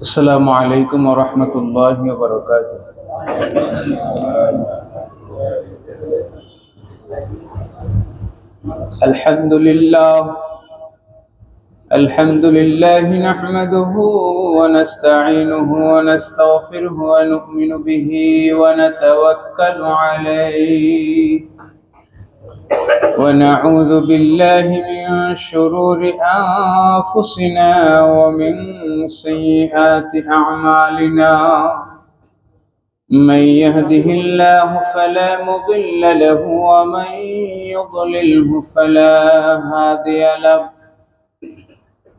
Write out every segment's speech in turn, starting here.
السلام عليكم ورحمة الله وبركاته. الحمد لله الحمد لله نحمده ونستعينه ونستغفره ونؤمن به ونتوكل عليه ونعوذ بالله من شرور أنفسنا ومن سيئات أعمالنا. من يهده الله فلا مضل له ومن يضلله فلا هادي له.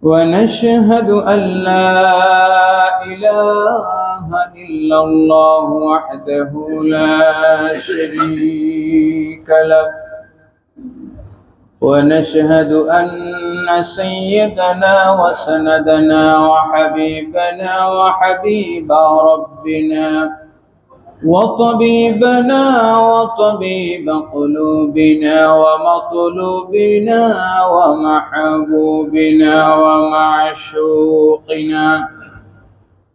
ونشهد أن لا إله إلا الله وحده لا شريك له. ونشهد أن سيدنا وسندنا وحبيبنا وحبيب ربنا وطبيبنا وطبيب قلوبنا ومطلوبنا ومحبوبنا ومعشوقنا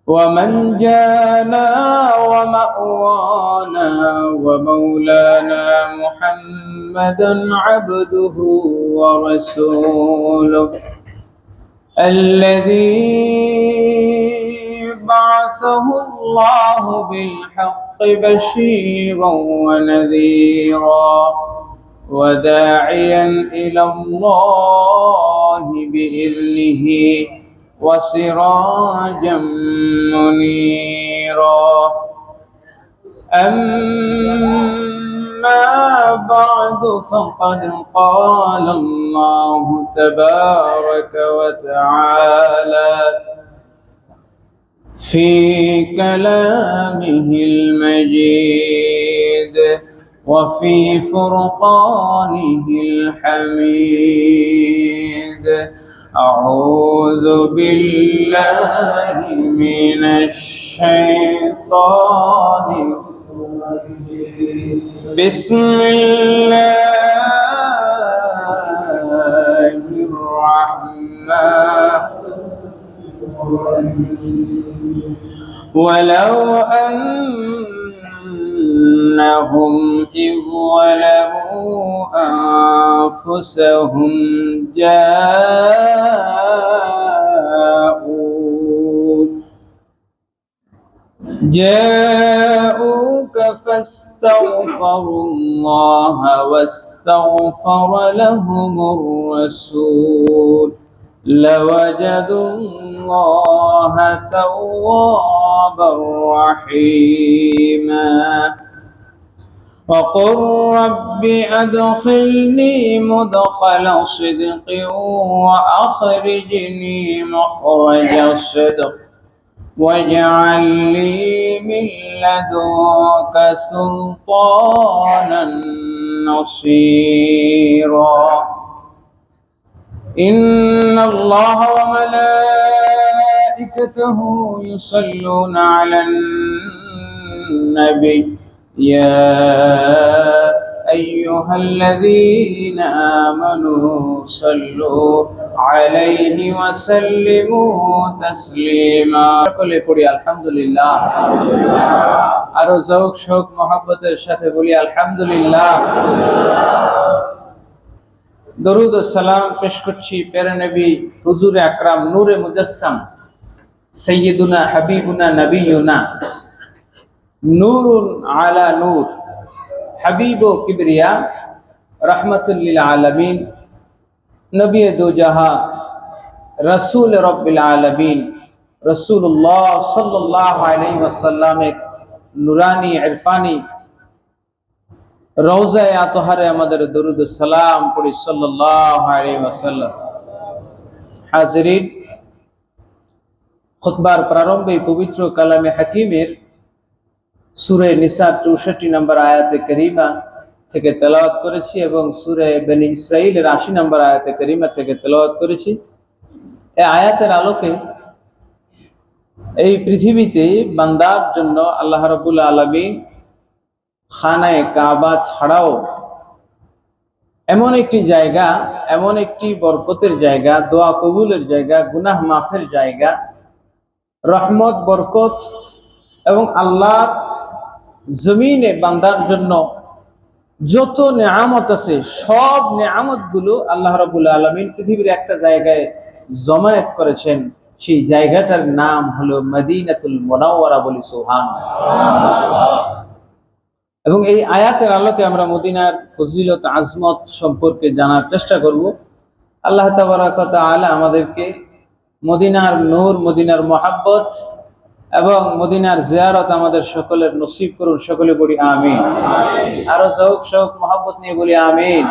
ومن جانا ومأوانا ومولانا محمدا عبده ورسوله الذي بعثه الله بالحق بشيرا ونذيرا وداعيا إلى الله بإذنه وسراجا منيرا. أما بعد فقد قال الله تبارك وتعالى في كلامه المجيد وفي فرقانه الحميد. أعوذ بالله من الشيطان الرجيم. بسم الله الرحمن الرحيم. ولو أنهم إذ ظلموا أنفسهم جاءوك فاستغفروا الله واستغفر لهم الرسول لوجدوا الله توابا رحيما. وقل رب أدخلني مدخل صدق وأخرجني مخرج صدق واجعل لي من لدنك سلطانا نصيرا. إن الله وملائكته يصلون على النبي يا أيها الذين آمنوا صلوا عليه وسلموا تسليما. সকলে পড়ি আলহামদুলিল্লাহ। আরো যৌক শোক মহব্বতের সাথে বলি আলহামদুলিল্লাহ। দরুদ ও সালাম পেশ করছি প্যারা নবী হুজুর আকরাম নূরে মুজাসসাম সাইয়্যিদুনা হাবিবুনা নবিয়ুনা নূরুন আলা নূর হাবিব ও কিবরিয়া রহমাতুল লিল আলামিন নবী দো জাহাঁ রাসূল রব্বিল আলামিন রাসূলুল্লাহ সাল্লাল্লাহু আলাইহি ওয়াসাল্লামের নুরানি ইরফানি রওজায়ে আতহারে আমাদের দরুদ ও সালাম পড়ি সাল্লাল্লাহু আলাইহি ওয়াসাল্লাম। হাজিরিন, খুতবার প্রারম্ভে পবিত্র কালামে হাকিমের সূরা নিসা ৬৪ নম্বর আয়াতে কারিমা থেকে তেলাওয়াত করেছি এবং সূরা বনী ইসরাঈলের ৮০ নম্বর আয়াতে কারিমা থেকে তেলাওয়াত করেছি। এই আয়াতের আলোকে এই পৃথিবীতে বান্দার জন্য আল্লাহ রাব্বুল আলামিন খানায়ে কাবা ছাড়াও এমন একটি জায়গা, এমন একটি বরকতের জায়গা, দোয়া কবুলের জায়গা, গুনাহ মাফের জায়গা, রহমত, বরকত এবং আল্লাহর জমিনে বান্দার জন্য যত নেয়ামত আছে সব নেয়ামত গুলো আল্লাহ রাব্বুল আলামিন পৃথিবীর একটা জায়গায় জমায়েত করেছেন। সেই জায়গাটার নাম হলো মদিনাতুল মুনাওয়ারা। বলি সুবহানাল্লাহ। এবং এই আয়াতের আলোকে আমরা মদিনার ফজিলত, আজমত সম্পর্কে জানার চেষ্টা করব। আল্লাহ তাবারাক ওয়া তাআলা আমাদেরকে মদিনার নূর, মদিনার মহাব্বত এবং মদিনার জিয়ারত আমাদের সকলের নসিব করুন। সকলে বলি আমিন। আরো শৌক শৌক মহাব্বত নিয়ে বলি আমিন।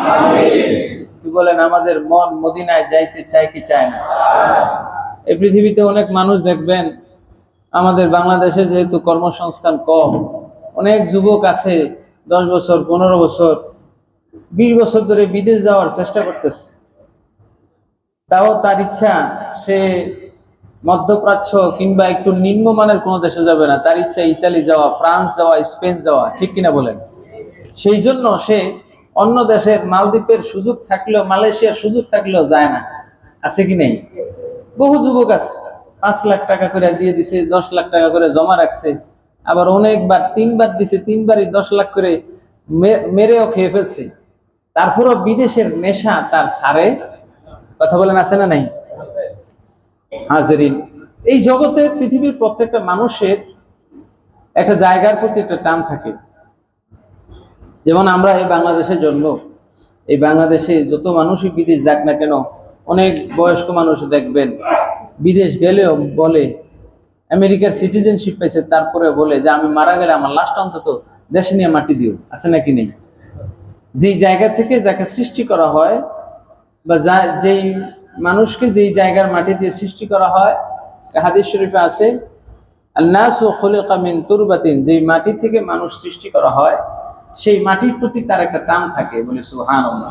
কি বলেন, আমাদের মন মদিনায় যাইতে চায় কি চায় না? এই পৃথিবীতে অনেক মানুষ দেখবেন, আমাদের বাংলাদেশে যেহেতু কর্মসংস্থান কম, অনেক যুবক আছে 10 বছর, 15 বছর, 20 বছর ধরে বিদেশ যাওয়ার চেষ্টা করতেছে। তাও তার ইচ্ছা সে মধ্যপ্রাচ্য কিংবা একটু নিম্নমানের কোনো দেশে যাবে না, তার ইচ্ছা ইতালি যাওয়া, ফ্রান্স যাওয়া, স্পেন যাওয়া। ঠিক কিনা বলেন? সেই জন্য সে অন্য দেশের মালদ্বীপের সুযোগ থাকলেও, মালয়েশিয়ার সুযোগ থাকলেও যায় না। আছে কি নেই? বহু যুবক আছে 5 লাখ টাকা করে দিয়ে দিছে, 10 লাখ টাকা করে জমা রাখছে, আবার অনেকবার 3বার দিছে, 3বারই 10 লাখ করে মেরেও খেয়ে ফেলছে। তারপরও বিদেশের নেশা তার ছাড়ে। কথা বলেন, আছে না নাই? হাজিরিন, এই জগতে পৃথিবীর প্রত্যেকটা মানুষের একটা জায়গার প্রতি একটা টান থাকে। যেমন আমরা এই বাংলাদেশের জন্য, এই বাংলাদেশে যত মানুষই বিদেশ যাক না কেন, অনেক বয়স্ক মানুষ দেখবেন বিদেশ গেলেও বলে আমেরিকার সিটিজেনশিপ পেয়েছে, তারপরে বলে যে আমি মারা গেলে আমার লাশটা অন্তত দেশে নিয়ে মাটি দিও। আছে নাকি নেই? যেই জায়গা থেকে যাকে সৃষ্টি করা হয়, বা যেই মানুষকে যেই জায়গার মাটি দিয়ে সৃষ্টি করা হয়, হাদিস শরীফে আছে আন-নাসু খুলিকা মিন তুরবাতিন, যেই মাটি থেকে মানুষ সৃষ্টি করা হয় সেই মাটির প্রতি তার একটা টান থাকে। বলে সুবহানাল্লাহ।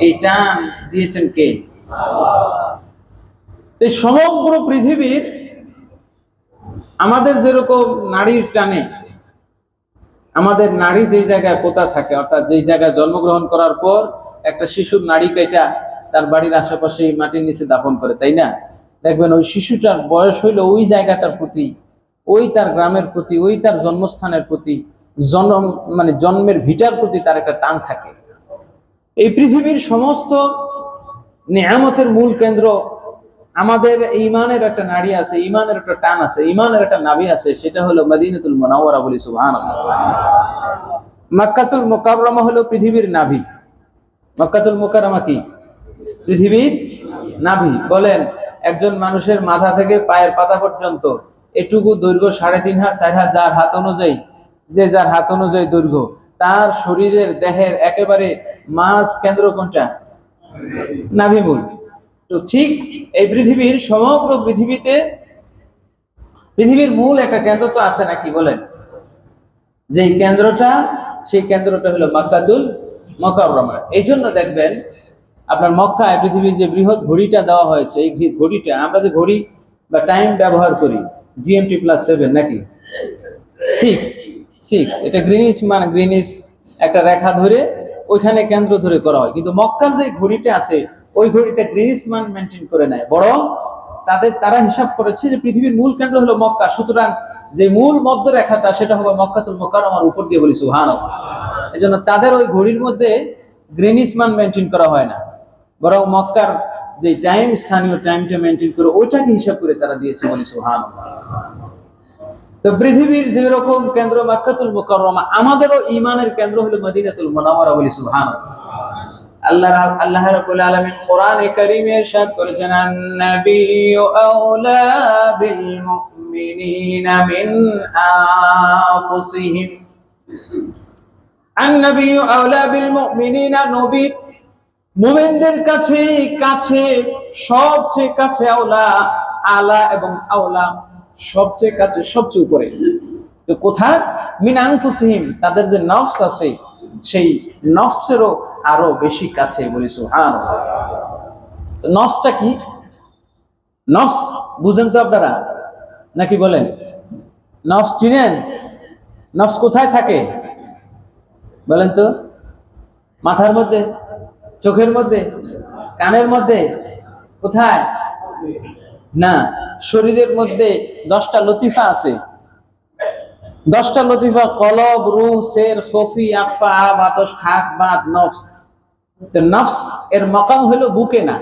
এই টান দিয়েছেন কে? এই সমগ্র পৃথিবীর আমাদের যেরকম নারীর টানে, আমাদের নারী যেই জায়গায় পোতা থাকে, অর্থাৎ যেই জায়গায় জন্মগ্রহণ করার পর একটা শিশুর নারী কেটা তার বাড়ির আশেপাশে মাটির নিচে দাফন করে, তাই না? দেখবেন ওই শিশুটার বয়স হইলে ওই জায়গাটার প্রতি, ওই তার গ্রামের প্রতি, ওই তার জন্মস্থানের প্রতি, জন্মের ভিটার প্রতি তার একটা টান থাকে। এই পৃথিবীর সমস্ত নিয়ামতের মূল কেন্দ্র আমাদের ঈমানের একটা নাড়ি আছে, ঈমানের একটা টান আছে, ঈমানের একটা নাভি আছে, সেটা হলো মদিনাতুল মুনাওয়ারা। বলি সুবহানাল্লাহ। মক্কাতুল মুকাররমা হলো পৃথিবীর নাভি। মক্কাতুল মুকাররমা কি? পৃথিবীর নাভি। বলেন, একজন মানুষের মাথা থেকে পায়ের পাতা পর্যন্ত এটুকু দৈর্ঘ্য 3.5 হাত, 4 হাত, যার হাত অনুযায়ী, যে যার হাত অনুযায়ী দৈর্ঘ্য, তার শরীরের দেহের একেবারে মাঝ কেন্দ্র কোনটা? নাভিমূল। তো ঠিক এই পৃথিবীর সমগ্র পৃথিবীতে পৃথিবীর মূল একটা কেন্দ্র তো আছে নাকি? বলেন, যেই কেন্দ্রটা, সেই কেন্দ্রটা হলো মক্কাতুল মুকাররমা। এই জন্য দেখবেন আপনার মক্কায় পৃথিবীর যে বৃহৎ ঘড়িটা দেওয়া হয়েছে, এই ঘড়িটা, আমরা যে ঘড়ি বা টাইম ব্যবহার করি GMT+7 নাকি 6, এটা গ্রিনিচ, গ্রিনিচ একটা রেখা ধরে ওইখানে কেন্দ্র ধরে করা হয়। কিন্তু মক্কার যে ঘড়িটা আছে ওই ঘড়িটা গ্রিনিচ মান মেনটেন করে নেয়, বরং তারা হিসাব করেছে যে পৃথিবীর মূল কেন্দ্র হলো মক্কা, সুতরাং যে মূল মধ্য রেখাটা সেটা হবে মক্কাতুল মুকাররমার উপর দিয়ে। বলি সুবহানাল্লাহ। এজন্য তাদের ওই ঘড়ির মধ্যে গ্রিনিচ মান মেনটেন করা হয় না, বরং মক্কার যে টাইম, স্থানীয় টাইমটা মেনটেন করে ওইটাকে হিসাব করে তারা দিয়েছে। বলি সুবহানাল্লাহ। তো পৃথিবীর যেরকম কেন্দ্র মক্কাতুল মুকাররমা, আমাদেরও ঈমানের কেন্দ্র হলো মদিনাতুল মুনাওয়ারা। বলি সুবহানাল্লাহ। আল্লাহ রাব্বুল আলামিন কোরআনে কারীমে ইরশাদ করেছেন, আন-নাবিয়্যু আওলা বিল মুমিনিনা মিন আনফুসিহিম। আন-নাবিয়্যু আওলা বিল মুমিনিনা, নবী মুমিনদের কাছে কাছে, সবচেয়ে কাছে, আওলা, আলা এবং আওলা, সবচেয়ে কাছে, সবচেয়ে উপরে। তো কোথায়? মিন আনফুসিহিম, তাদের যে নফস আছে সেই নফসেরও আরো বেশি কাছে। বলি সুবহানাল্লাহ। তো নফসটা কি? নফস বুঝেন তো আপনারা নাকি? বলেন, নফস চিনেন? নফস কোথায় থাকে বলেন তো? মাথার মধ্যে, চোখের মধ্যে, কানের মধ্যে? কোথায়? না, শরীরের মধ্যে 10টা লতিফা আছে। 10টা লতিফা: কলব, রূহ, সের, খফি, আখফা, বাতস, খাক, বাত, নফস। তো নফস এর মাকাম হলো বুকে না,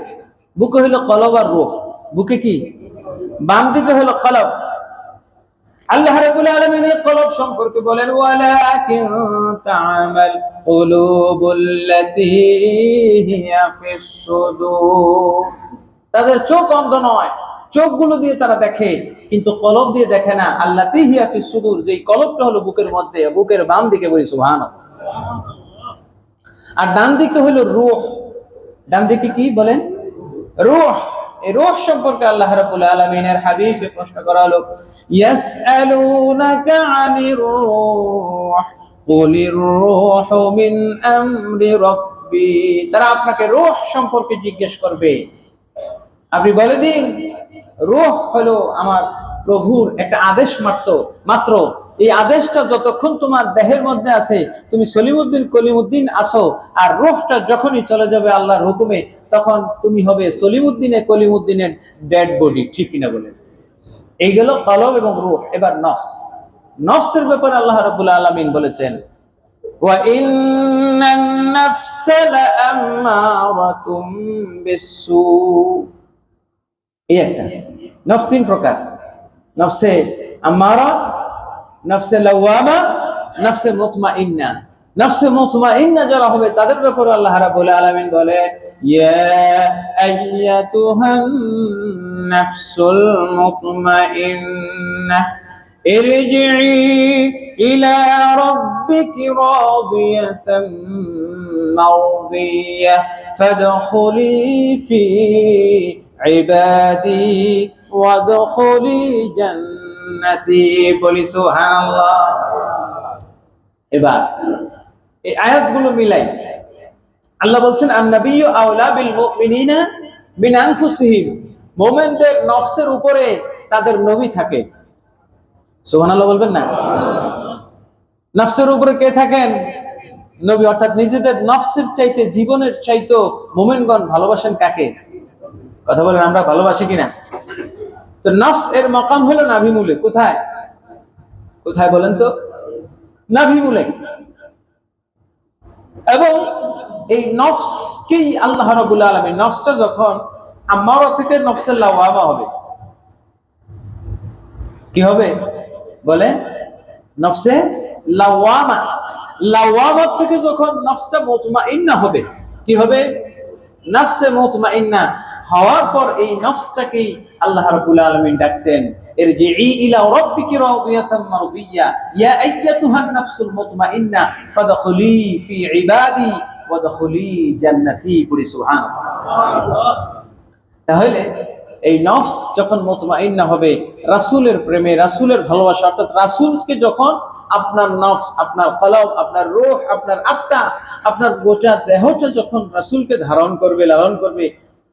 বুকে হলো কলব আর রূহ। বুকে কি? বাম দিকে হলো কলব। আল্লাহ রাব্বুল আলামিন এই কলব সম্পর্কে বলেন, ওয়ালাকিন তা'মাল কুলুবুল্লাতী হিয়া ফিস সুদূর। তাদের চোখ অন্ধ নয়, চোখগুলো দিয়ে তারা দেখে কিন্তু কলব দিয়ে দেখে না। আল্লাতী হিয়া ফিস সুদূর, যেই কলবটা হলো বুকের মধ্যে, বুকের বাম দিকে। বলি সুবহানাল্লাহ। আর ডান দিকে হলো রূহ। ডান দিকে কি বলেন? রূহ। এই রূহ সম্পর্কে আল্লাহ রাব্বুল আলামিনের হাবিবকে প্রশ্ন করা হলো, ইয়াসআলুনাকা আনির রূহ কুলির রূহু মিন আমরি রাব্বি। তারা আপনাকে রূহ সম্পর্কে জিজ্ঞেস করবে, আপনি বলে দিন রূহ হলো আমার প্রভুর একটা আদেশ মাত্র। এই আদেশটা যতক্ষণ তোমার দেহের মধ্যে আছে, তুমি সলিমুদ্দিন কলিমুদ্দিন আসো, আর রূহটা যখনই চলে যাবে আল্লাহর হুকুমে, তখন তুমি হবে সলিমুদ্দিনে কলিমুদ্দিনের ডেড বডি। ঠিক কিনা বলেন? এই গেল কলব এবং রূহ। এবার নফস। নফসের ব্যাপারে আল্লাহ রাব্বুল আলামিন বলেছেন, ওয়া ইন্নান নাফসা লাআম্মারাতুম বিসসু। এই একটা নফস 3 প্রকার: নফসে আম্মারা, নফসে লাওয়ামা, নফসে মুতমাইন্না। নফসে মুতমাইন্না যারা হবে তাদের ব্যাপারে আল্লাহ রাব্বুল আলামিন বলেন, ইয়া আইয়াতুহান নাফসুল মুতমাইন্না ইরজিই ইলা রাব্বিকি রাদিয়াতাম মারদিয়াহ ফাদখুলি ফি ইবাদি ওয়াদখুলি জান্নাতি। বলি সুবহানাল্লাহ। এবার এই আয়াতগুলো মিলাই আল্লাহ বলছেন, আন-নাবিয়্যু আওলা বিল মুমিনিনা মিন আনফুসিহিম। মুমিনদের নফসের উপরে তাদের নবী থাকে। সুবহানাল্লাহ বলবেন না? নফসের উপরে কে থাকেন? নবী। অর্থাৎ নিজেদের নফসের চাইতে, জীবনের চাইতে মুমিনগণ ভালোবাসেন কাকে? কথা বলেন, আমরা ভালোবাসি কিনা? তো নফস এর মাকাম হলো নাভিমূলে। কোথায়? কোথায় বলেন তো? নাভিমূলে। এবং এই নফসকেই আল্লাহ রাব্বুল আলামিন, নফসটা যখন আম্মারা থেকে নফসে লাওয়ামা হবে, কি হবে বলেন? নফসে লাওয়ামা। লাওয়ামা থেকে যখন নফসটা মুতমাইন্না হবে, কি হবে? নফসে মুতমাইন্না হওয়ার পর এই নফসটাকেই আল্লাহ রাব্বুল আলামিন ডাকছেন, ইরজিই ইলা রাব্বিকি রাদিয়াতাম মারদিয়া ইয়া আইয়াতুহান নাফসুল মুতমাইন্না ফাদখুলি ফি ইবাদি ওয়াদখুলি জান্নাতি। পড়ি সুবহানাল্লাহ। তাহলে এই নফস যখন মুতমাইন্না হবে রাসূলের প্রেমে, রাসূলের ভালোবাসা, অর্থাৎ রাসূলকে যখন আপনার নফস, আপনার কলব, আপনার রূহ, আপনার আত্মা, আপনার গোটা দেহটা যখন রাসূলকে ধারণ করবে, লালন করবে,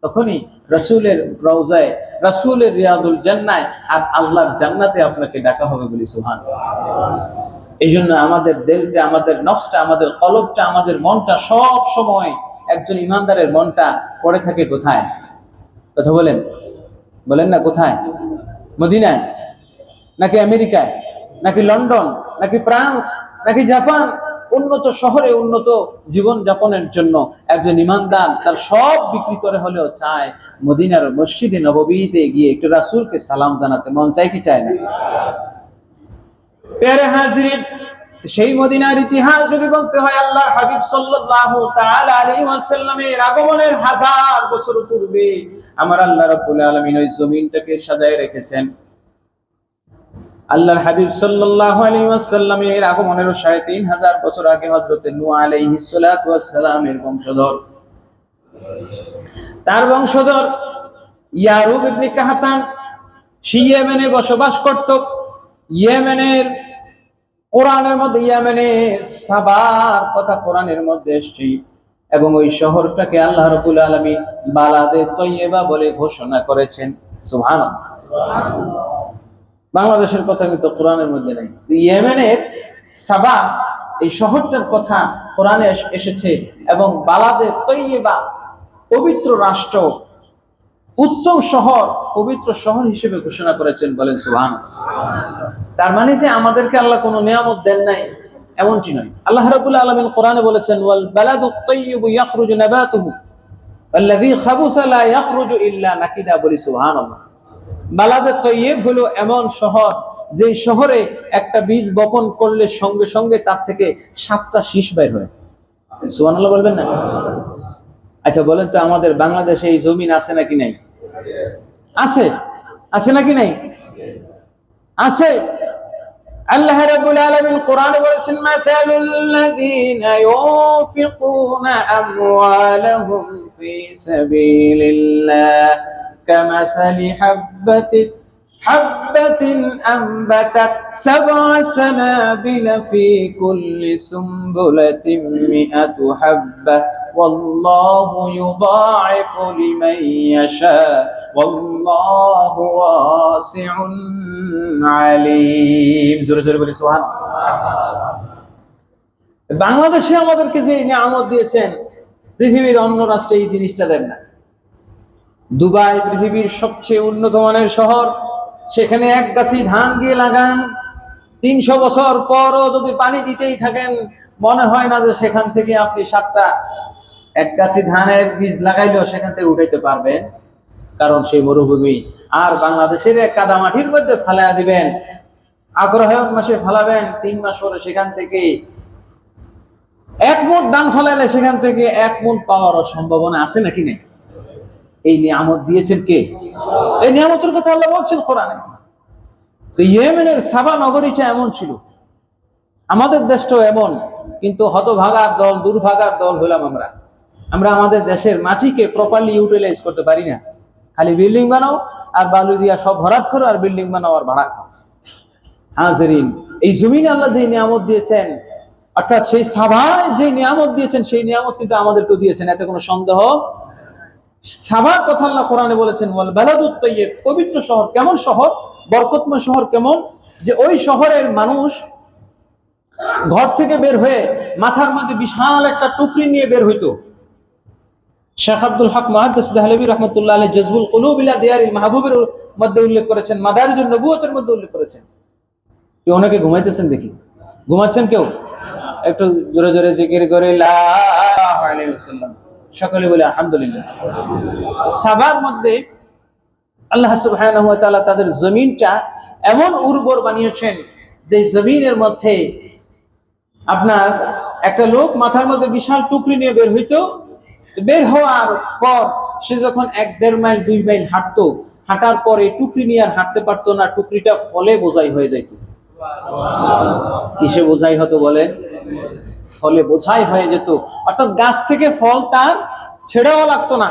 তখনই রাসূলের রওজায়, রাসূলের রিয়াদুল জান্নায় আর আল্লাহর জান্নাতে আপনাকে ডাকা হবে। বলি সুবহানাল্লাহ। এই জন্য আমাদের দিলটা, আমাদের নফসটা, আমাদের কলবটা, আমাদের মনটা সব সময়, একজন ইমানদারের মনটা পড়ে থাকে কোথায়? কথা বলেন, বলেন না কোথায়? মদিনায়, নাকি আমেরিকায়, নাকি লন্ডন, নাকি ফ্রান্স, নাকি জাপান? উন্নত শহরে উন্নত জীবন যাপনের জন্য একজন ইমানদার তার সব বিক্রি করে হলেও চায় মদিনার মসজিদে নববীতে গিয়ে একটু রাসূলকে সালাম জানাতে। মন চায় কি চায় না? প্যারে হাজিরিন, সেই মদিনার ইতিহাস যদি বলতে হয়, আল্লাহর হাবিব সাল্লাল্লাহু তাআলা আলাইহি ওয়াসাল্লামের আগমনের 1000 বছর পূর্বে আমার আল্লাহ রাব্বুল আলামিন ওই জমিনটাকে সাজায় রেখেছেন। আল্লাহর হাবিব সাল্লাল্লাহু আলাইহি ওয়াসাল্লামের আগমনের 3500 বছর আগে হযরত নূহ আলাইহিস সালাতু ওয়াস সালামের বংশধর, তার বংশধর ইয়ারুব ইবনে কাহতান ইয়েমেনে বসবাস করত। ইয়েমেনের কোরআনের মধ্যে ইয়েমেনের সাবার কথা কোরআনের মধ্যে এসেছে, এবং ওই শহরটাকে আল্লাহ রাব্বুল আলামিন বালাদে তৈয়বা বলে ঘোষণা করেছেন। সুবহানাল্লাহ। বাংলাদেশের কথা কিন্তু কোরআনের মধ্যে নেই। ইয়েমেনের সাবা, এই শহরটার কথা কোরআনে এসেছে, এবং বালাদে তৈয়বা পবিত্র রাষ্ট্র, উত্তম শহর, পবিত্র শহর হিসেবে ঘোষণা করেছেন, বলেন সুবহানাল্লাহ। তার মানে যে আমাদেরকে আল্লাহ কোনো নিয়ামত দেন নাই এমনটি নয়। আল্লাহ রাব্বুল আলামিন কোরআনে বলেছেন, ওয়াল বালাদুত তাইয়্যিবু ইয়াখরুজু নাবাতুহু ওয়াল্লাযী খাবুসা লা ইয়াখরুজু ইল্লা নাকিদা, বলি সুবহানাল্লাহ। বালাদে তৈয়ব হলো এমন শহর, যে শহরে একটা বীজ বপন করলে সঙ্গে সঙ্গে তার থেকে 7টা শীষ বের হয়। সুবহানাল্লাহ বলবেন না? আচ্ছা বলেন তো, আমাদের বাংলাদেশে এই জমিন আছে নাকি নাই? আছে। আছে নাকি নাই? আছে। আল্লাহ রাব্বুল আলামিন কোরআনে বলেছেন, মাসালুল লাযীনা ইউনফিকুনা আমওয়ালাহুম ফি সাবিলিল্লাহ কামাসালি হাব্বাতিন আনবাতাত সাবআ সানাবিলা ফি কুল্লি সুমবুলাতিন মিআতু হাব্বা ওয়াল্লাহু ইউদাঈফু লিমান ইয়াশা ওয়াল্লাহু ওয়াসিউন আলিম। জোরে জোরে বলি সুবহানাল্লাহ। বাংলাদেশে আমাদেরকে যে নিয়ামত দিয়েছেন, পৃথিবীর অন্য রাষ্ট্রে এই জিনিসটা দেন না। দুবাই পৃথিবীর সবচেয়ে উন্নত মানের শহর, সেখানে এক গাছি ধান গিয়ে লাগান, 300 বছর পরও যদি পানি দিতেই থাকেন, মনে হয় না যে সেখান থেকে আপনি 7টা এক গাছি ধানের বীজ লাগাইলেও সেখান থেকে উঠাইতে পারবেন, কারণ সেই মরুভূমি। আর বাংলাদেশের এক কাদা মাটির মধ্যে ফালাইয়া দিবেন, আগ্রহায়ণ মাসে ফালাবেন, 3 মাস পরে সেখান থেকে 1 মুঠ ধান ফালাইলে সেখান থেকে 1 মুঠ পাওয়ার সম্ভাবনা আছে নাকি নেই? এই নিয়ামত দিয়েছেন কে? এই নিয়ামতের কথা আল্লাহ বলছেন কোরআনে। তো ইয়েমেনের সাবা নগরীটা এমন ছিল, আমাদের দেশটাও এমন, কিন্তু হতভাগার দল, দুর্ভাগার দল হলাম আমরা। আমরা আমাদের দেশের মাটিকে প্রপারলি ইউটিলাইজ করতে পারি না। খালি বিল্ডিং বানাও আর বালু দিয়া সব ভরাট করো, আর বিল্ডিং বানাও আর ভাড়া খাও। হাজিরিন, এই জমিনে আল্লাহ যে নিয়ামত দিয়েছেন, অর্থাৎ সেই সাবায় যে নিয়ামত দিয়েছেন, সেই নিয়ামত কিন্তু আমাদেরকেও দিয়েছেন, এতে কোনো সন্দেহ। সাবার কথা আল্লাহ কোরআনে বলেছেন, ওয়াল বালাদুত তাইয়্যিব, পবিত্র শহর। কেমন শহর? বরকতময় শহর। কেমন? যে ওই শহরের মানুষ ঘর থেকে বের হয়ে মাথার মধ্যে বিশাল একটা টুকরি নিয়ে বের হইতো। শেখ আব্দুল হক মুহাদ্দিস দেহলভী রাহমাতুল্লাহ আলাইহি জাযবুল কুলুব ইলা দিয়ারিল মাহবুবের মধ্যে উল্লেখ করেছেন, মাদারিজুন নবুওয়াতের মধ্যে উল্লেখ করেছেন। কেউ অনেকে ঘুমাইতেছেন দেখি, ঘুমাচ্ছেন কেউ? একটু জোরে জোরে জিকির করে লা ইলাহা ইল্লাল্লাহ, সকলে বলে আলহামদুলিল্লাহ। সাবার মধ্যে আল্লাহ সুবহানাহু ওয়া তাআলা তাদের জমিনটা এমন উর্বর বানিয়েছেন, যে জমিনের মধ্যে আপনার একটা লোক মাথার মধ্যে বিশাল টুকরি নিয়ে বের হইতো। বের হওয়ার পর সে যখন 1-1.5 মাইল 2 মাইল হাঁটতো, হাঁটার পরে টুকরি নিয়ে আর হাঁটতে পারতো না, টুকরিটা ফলে বোঝাই হয়ে যাইত। কিসে বোঝাই হতো বলেন? ফলে বোঝাই হয়ে যেত, অর্থাৎ গাছ থেকে ফল তার ছেড়াও লাগতো না,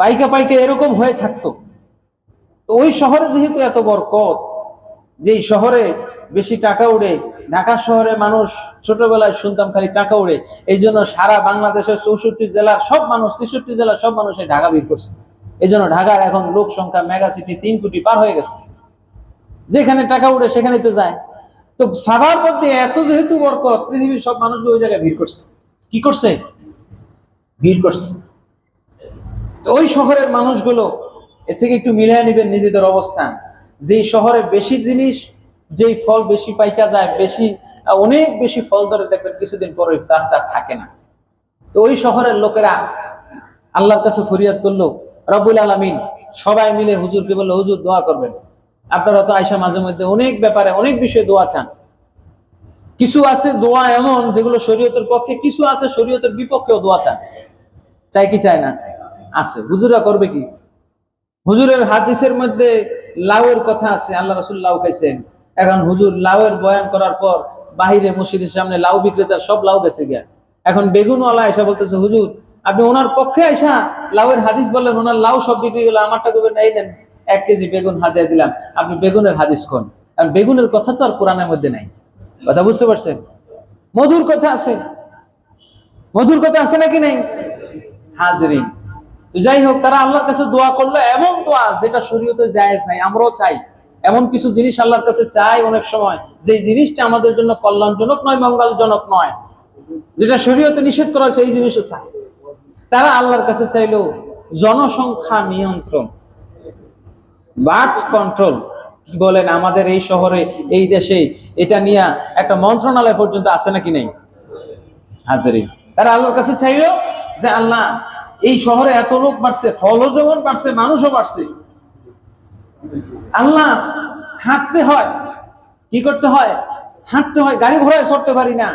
পাইকা পাইকা এরকম হয়ে থাকতো। তো ওই শহরে যেহেতু এত বরকত, যেই শহরে বেশি টাকা উড়ে, ঢাকা শহরে মানুষ ছোটবেলায় শুনতাম খালি টাকা উড়ে, এই জন্য সারা বাংলাদেশের 64 জেলার সব মানুষ, 63 জেলার সব মানুষ ঢাকা ভিড় করছে। এই জন্য ঢাকার এখন লোক সংখ্যা মেগা সিটি 3 কোটি পার হয়ে গেছে। যেখানে টাকা উড়ে সেখানে তো যায়। তো সাবার মধ্যে এত যেহেতু বরকত, পৃথিবীর সব মানুষগুলো ওই জায়গায় ভিড় করছে। কি করছে? ভিড় করছে। তো ওই শহরের মানুষগুলো এর থেকে একটু মিলিয়ে নেবেন নিজেদের অবস্থান। যেই শহরে বেশি জিনিস, যেই ফল বেশি পাইকা যায়, বেশি অনেক বেশি ফল ধরে, দেখবেন কিছুদিন পর ওই গাছটা থাকে না। তো ওই শহরের লোকেরা আল্লাহর কাছে ফরিয়াদ করলো, রব্বুল আলামিন সবাই মিলে হুজুরকে বললো, হুজুর দোয়া করবেন। আপনারা তো আয়েশা মাঝে মধ্যে অনেক ব্যাপারে অনেক বিষয়ে দোয়া চান। কিছু আছে দোয়া এমন যেগুলো শরীয়তের পক্ষে, কিছু আছে শরীয়তের বিপক্ষেও দোয়া চান। চাই কি চায় না? আছে। হুজুরা করবে কি? হুজুরের হাদিসের মধ্যে লাউয়ের কথা আছে, আল্লাহ রাসূল লাউ খাইছেন। এখন হুজুর লাউয়ের বয়ান করার পর বাহিরে মসজিদের সামনে লাউ বিক্রেতার সব লাউ বেঁচে গিয়া, এখন বেগুনওয়ালা এসে বলতেছে, হুজুর আপনি ওনার পক্ষে আইসা লাউয়ের হাদিস বললেন, ওনার লাউ সব বিক্রি গেল, আমারটা করবেন এই দেন 1 কেজি বেগুন হাতে দিলাম, আপনি বেগুনের হাদিস কোন? কারণ বেগুনের কথা তো আর কোরআনের মধ্যে নাই। কথা বুঝতে পারছেন? মধুর কথা আছে, মধুর কথা আছে নাকি নাই? হাজিরিন, তো যাই হোক, তারা আল্লাহর কাছে দোয়া করলো, এমন দোয়া যেটা শরীয়তে জায়েজ নাই। আমরাও চাই এমন কিছু জিনিস আল্লাহর কাছে চাই অনেক সময়, যে জিনিসটা আমাদের জন্য কল্যাণজনক নয়, মঙ্গলজনক নয়, যেটা শরীয়তে নিষেধ করা হয়েছে, এই জিনিসও চাই। তারা আল্লাহর কাছে চাইলো, জনসংখ্যা নিয়ন্ত্রণ, বার্থ কন্ট্রোল কি বলেন, আমাদের এই শহরে এই দেশে এটা নিয়ে একটা মন্ত্রণালয় পর্যন্ত আছে নাকি নেই? হাজারি তারা আল্লাহর কাছে চাইলো যে আল্লাহ, এই শহরে এত লোক বাড়ছে, ফলও যেমন বাড়ছে, মানুষও বাড়ছে, আল্লাহ হাঁটতে হয়, কি করতে হয়? হাঁটতে হয়, গাড়ি ঘোড়ায় চড়তে পারি না,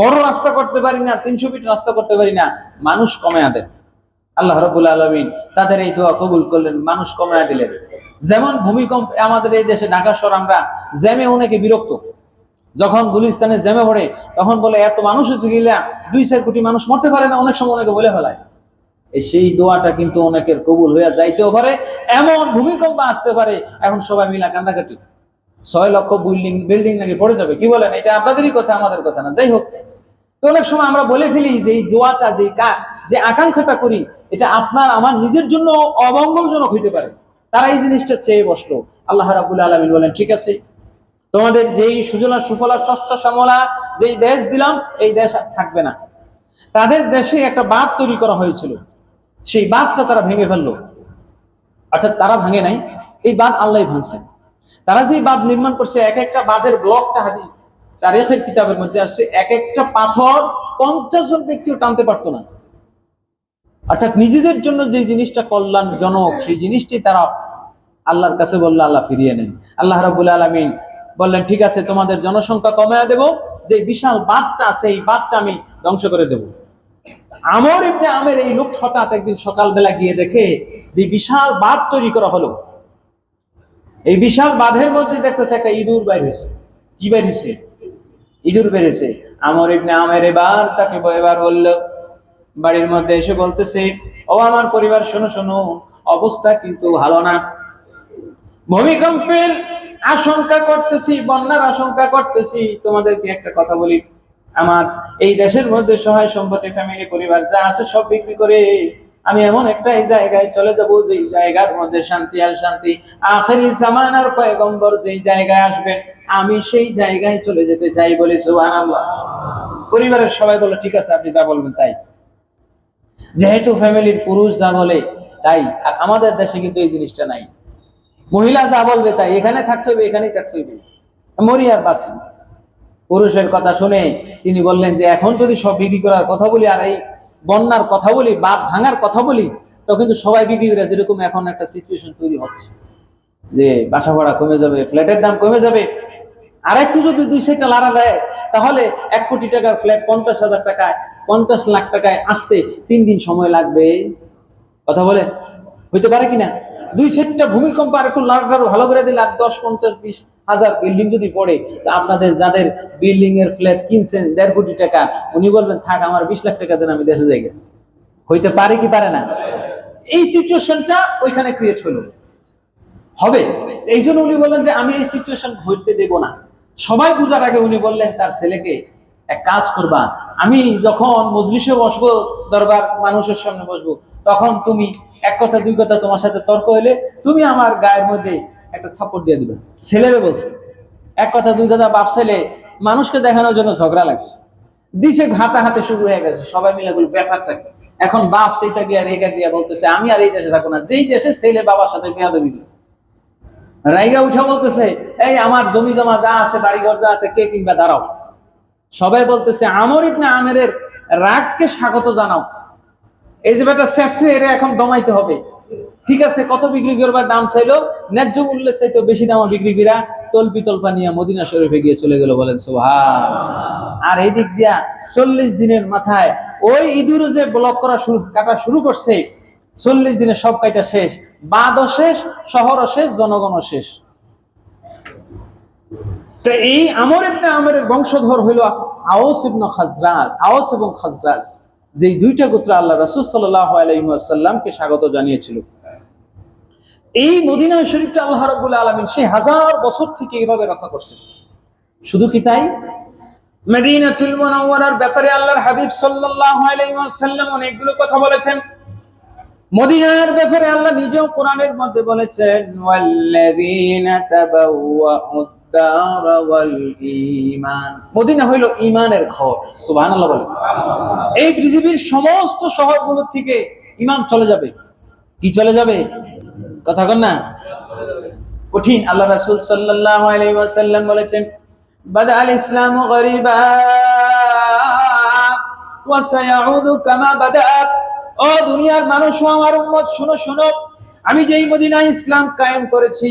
বড় রাস্তা করতে পারি না, 300 ফিট রাস্তা করতে পারি না, মানুষ কমায়া দেন। আল্লাহ রাব্বুল আলামিন তাদের এই দোয়া কবুল করলেন, মানুষ কমায়া দিলেন। যেমন ভূমিকম্প আমাদের এই দেশে ঢাকা শহর, আমরা জ্যামে অনেকে বিরক্ত, যখন গুলিস্তানে জ্যামে পড়ে তখন বলে এত মানুষ হচ্ছে গিলা 2-4 কোটি মানুষ মরতে পারে না, অনেক সময় অনেকে বলে ফেলায়। সেই দোয়াটা কিন্তু অনেকের কবুল হইয়া যাইতেও পারে, এমন ভূমিকম্প আসতে পারে এখন সবাই মিলা কান্দাকাটি, 6 লক্ষ বিল্ডিং নাকি পড়ে যাবে। কি বলেন? এটা আপনাদেরই কথা, আমাদের কথা না। যাই হোক, তো অনেক সময় আমরা বলে ফেলি যে এই দোয়াটা, যে আকাঙ্ক্ষাটা করি, এটা আপনার আমার নিজের জন্য অমঙ্গলজনক হইতে পারে। তারা এই জিনিসটা চেয়ে বসলো। আল্লাহ রাব্বুল আলামিন বলেন, ঠিক আছে, তোমাদের যেই সুজলা সুফলা শস্য শ্যামলা যেই দেশ দিলাম, এই দেশ আর থাকবে না। তাদের দেশে একটা বাঁধ তৈরি করা হয়েছিল, সেই বাঁধটা তারা ভেঙে ফেললো। অর্থাৎ তারা ভাঙে নাই, এই বাঁধ আল্লাহ ভাঙছেন। তারা যে বাঁধ নির্মাণ করছে, এক একটা বাঁধের ব্লকটা হাদিস তারিখের কিতাবের মধ্যে আসছে, এক একটা পাথর 50 জন ব্যক্তিও টানতে পারতো না। অর্থাৎ নিজেদের জন্য যে জিনিসটা কল্যাণজনক, সেই জিনিসটি তারা আল্লাহর কাছে বললে আল্লাহ ফিরিয়ে নেন। আল্লাহ রাব্বুল আলামিন বললেন, ঠিক আছে, তোমাদের জনসংখ্যা কমায়া দেব, যে বিশাল বাঁধটা আছে এই বাঁধটা আমি ধ্বংস করে দেব। আমর ইবনে আমের এই লোক হঠাৎ একদিন সকালবেলা গিয়ে দেখে যে বিশাল বাঁধ তৈরি করা হলো, এই বিশাল বাঁধের মধ্যে দেখতেছে একটা ইঁদুর বের হয়েছে। কি বের হয়েছে? ইঁদুর বেরিয়েছে। আমর ইবনে আমের তাকে এবার বলল, বাড়ির মধ্যে এসে বলতেছে, ও আমার পরিবার, শোনো শোনো, অবস্থা কিন্তু ভালো না, ভূমিকম্পের আশঙ্কা করতেছি, বন্যার আশঙ্কা করতেছি। তোমাদেরকে একটা কথা বলি, আমার এই দেশের মধ্যে সহায় সম্পত্তি, ফ্যামিলি, পরিবার যা আছে সব বিক্রি করে আমি এমন একটা এই জায়গায় চলে যাব, যেই জায়গার মধ্যে শান্তি আর শান্তি, আখেরি জামানার পয়গম্বর যেই জায়গায় আসবেন, আমি সেই জায়গায় চলে যেতে চাই। বলি সুবহানাল্লাহ। পরিবারের সবাই বলে, ঠিক আছে, আপনি যা বলবেন তাই। যেহেতু ফ্যামিলির পুরুষ যা বলে তাই, আর আমাদের দেশে কিন্তু এই জিনিসটা নাই, মহিলা যা বলবে তাই, এখানে থাকতে হবে, এখানেই থাকতে হবে, মরি আর বাঁচি। পুরুষের কথা শুনে তিনি বললেন যে এখন যদি সব বিক্রি করার কথা বলি আর এই বন্যার কথা বলি, বাঁধ ভাঙার কথা বলি, তো কিন্তু সবাই বিক্রি করে, যেরকম এখন একটা সিচুয়েশন তৈরি হচ্ছে যে বাসা ভাড়া কমে যাবে, ফ্ল্যাটের দাম কমে যাবে, আর একটু যদি 2-4টা লাড়া দেয় তাহলে 1 কোটি টাকার ফ্ল্যাট 50,000 টাকায়, 50 লাখ টাকায় আসতে 3 দিন সময় লাগবে। কথা বলে হইতে পারে কিনা? 2-4টা ভূমিকম্প আর একটু লাড়াটারও ভালো করে দিলে, আর 10, 50, 20 হাজার বিল্ডিং যদি পড়ে, তা আপনাদের যাদের বিল্ডিং এর ফ্ল্যাট কিনছেন 1.5 কোটি টাকা, উনি বলবেন থাক, আমার 20 লাখ টাকা দেন, আমি দেশে যাই। হইতে পারে কি পারে না? এই সিচুয়েশনটা ওইখানে ক্রিয়েট হলো, হবে। এই জন্য উনি বললেন যে আমি এই সিচুয়েশন ঘটতে দেব না। সবাই বুঝার আগে উনি বললেন তার ছেলেকে, এক কাজ করবা, আমি যখন মজলিসে বসবো, দরবার মানুষের সামনে বসবো, তখন তুমি এক কথা 2 কথা তোমার সাথে তর্ক হইলে তুমি আমার গায়ের মধ্যে একটা থাপ্পড় দিয়ে দিবে। ছেলেরে বলছে, 1 কথা 2 কথা বাপ ছেলে মানুষকে দেখানোর জন্য ঝগড়া লাগছে, দিছে, হাতে শুরু হয়ে গেছে। সবাই মিলে বলল, ব্যাপারটা কি? এখন বাপ সেইটা গিয়া রেগা গিয়া বলতেছে, আমি আর এই দেশে থাকবো না, যেই দেশে ছেলে বাবার সাথে বেয়াদবি করে। রাইগা উঠা বলতেছে, এই আমার জমি জমা যা আছে, বাড়িঘর যা আছে, কে কিংবা দাঁড়াও। সবাই বলতেছে, আমর ইবনে আমেরের রাগকে স্বাগত জানাও, এই যে বেটা স্যাচ্ছে, এর এখন দমাইতে হবে। ঠিক আছে, কত বিক্রি করবার দাম চাইলো, ন্যায্য মূল্যের চাইতে বেশি দামে বিক্রি করা তল্পা নিয়ে মদিনা শরীফে গিয়ে চলে গেল। বলেন সুবহান। আর এই দিক দিয়া 40 দিনের মাথায় ওই ইঁদুর যে ব্লক করা কাটা শুরু করছে, 40 দিনে সব কাটা শেষ, বাঁধও শেষ, শহরও শেষ, জনগণও শেষ। তো এই আমর ইবনে আমেরের বংশধর হইল আওস ইবনে খাজরাজ। আওস এবং খাজরাজ, যে 2টা গোত্র আল্লাহ রাসূল সাল্লাল্লাহু আলাইহি ওয়াসাল্লামকে স্বাগত জানিয়েছিল। এই মদিনা শরীফটা আল্লাহ রাব্বুল আলামিন সেই 1000 বছর থেকে এইভাবে রক্ষা করছেন। শুধু কি তাই, মদিনাতুল মুনাওয়ারার ব্যাপারে আল্লাহর হাবিব সাল্লাল্লাহু আলাইহি ওয়াসাল্লাম অনেকগুলো কথা বলেছেন। মদিনার ব্যাপারে আল্লাহ নিজেও কোরআনের মধ্যে বলেছেন, ওয়াল্লাযীনা তাবাওয়াউদ দার ওয়াল ঈমান। মদিনা হইল ঈমানের ঘর। সুবহানাল্লাহ বলেন। এই পৃথিবীর সমস্ত শহরগুলো থেকে ঈমান চলে যাবে, কি চলে যাবে? কথা কন না, কঠিন। আল্লাহ রাসূল সাল্লাল্লাহু আলাইহি ওয়াসাল্লাম বলেছেন, বাদা আল ইসলামু গরিবা ওয়া সায়াউদু কামা বাদা। ও দুনিয়ার মানুষ, আমার উম্মত, শুনো শুনো, আমি যেই মদিনায় ইসলাম কায়েম করেছি,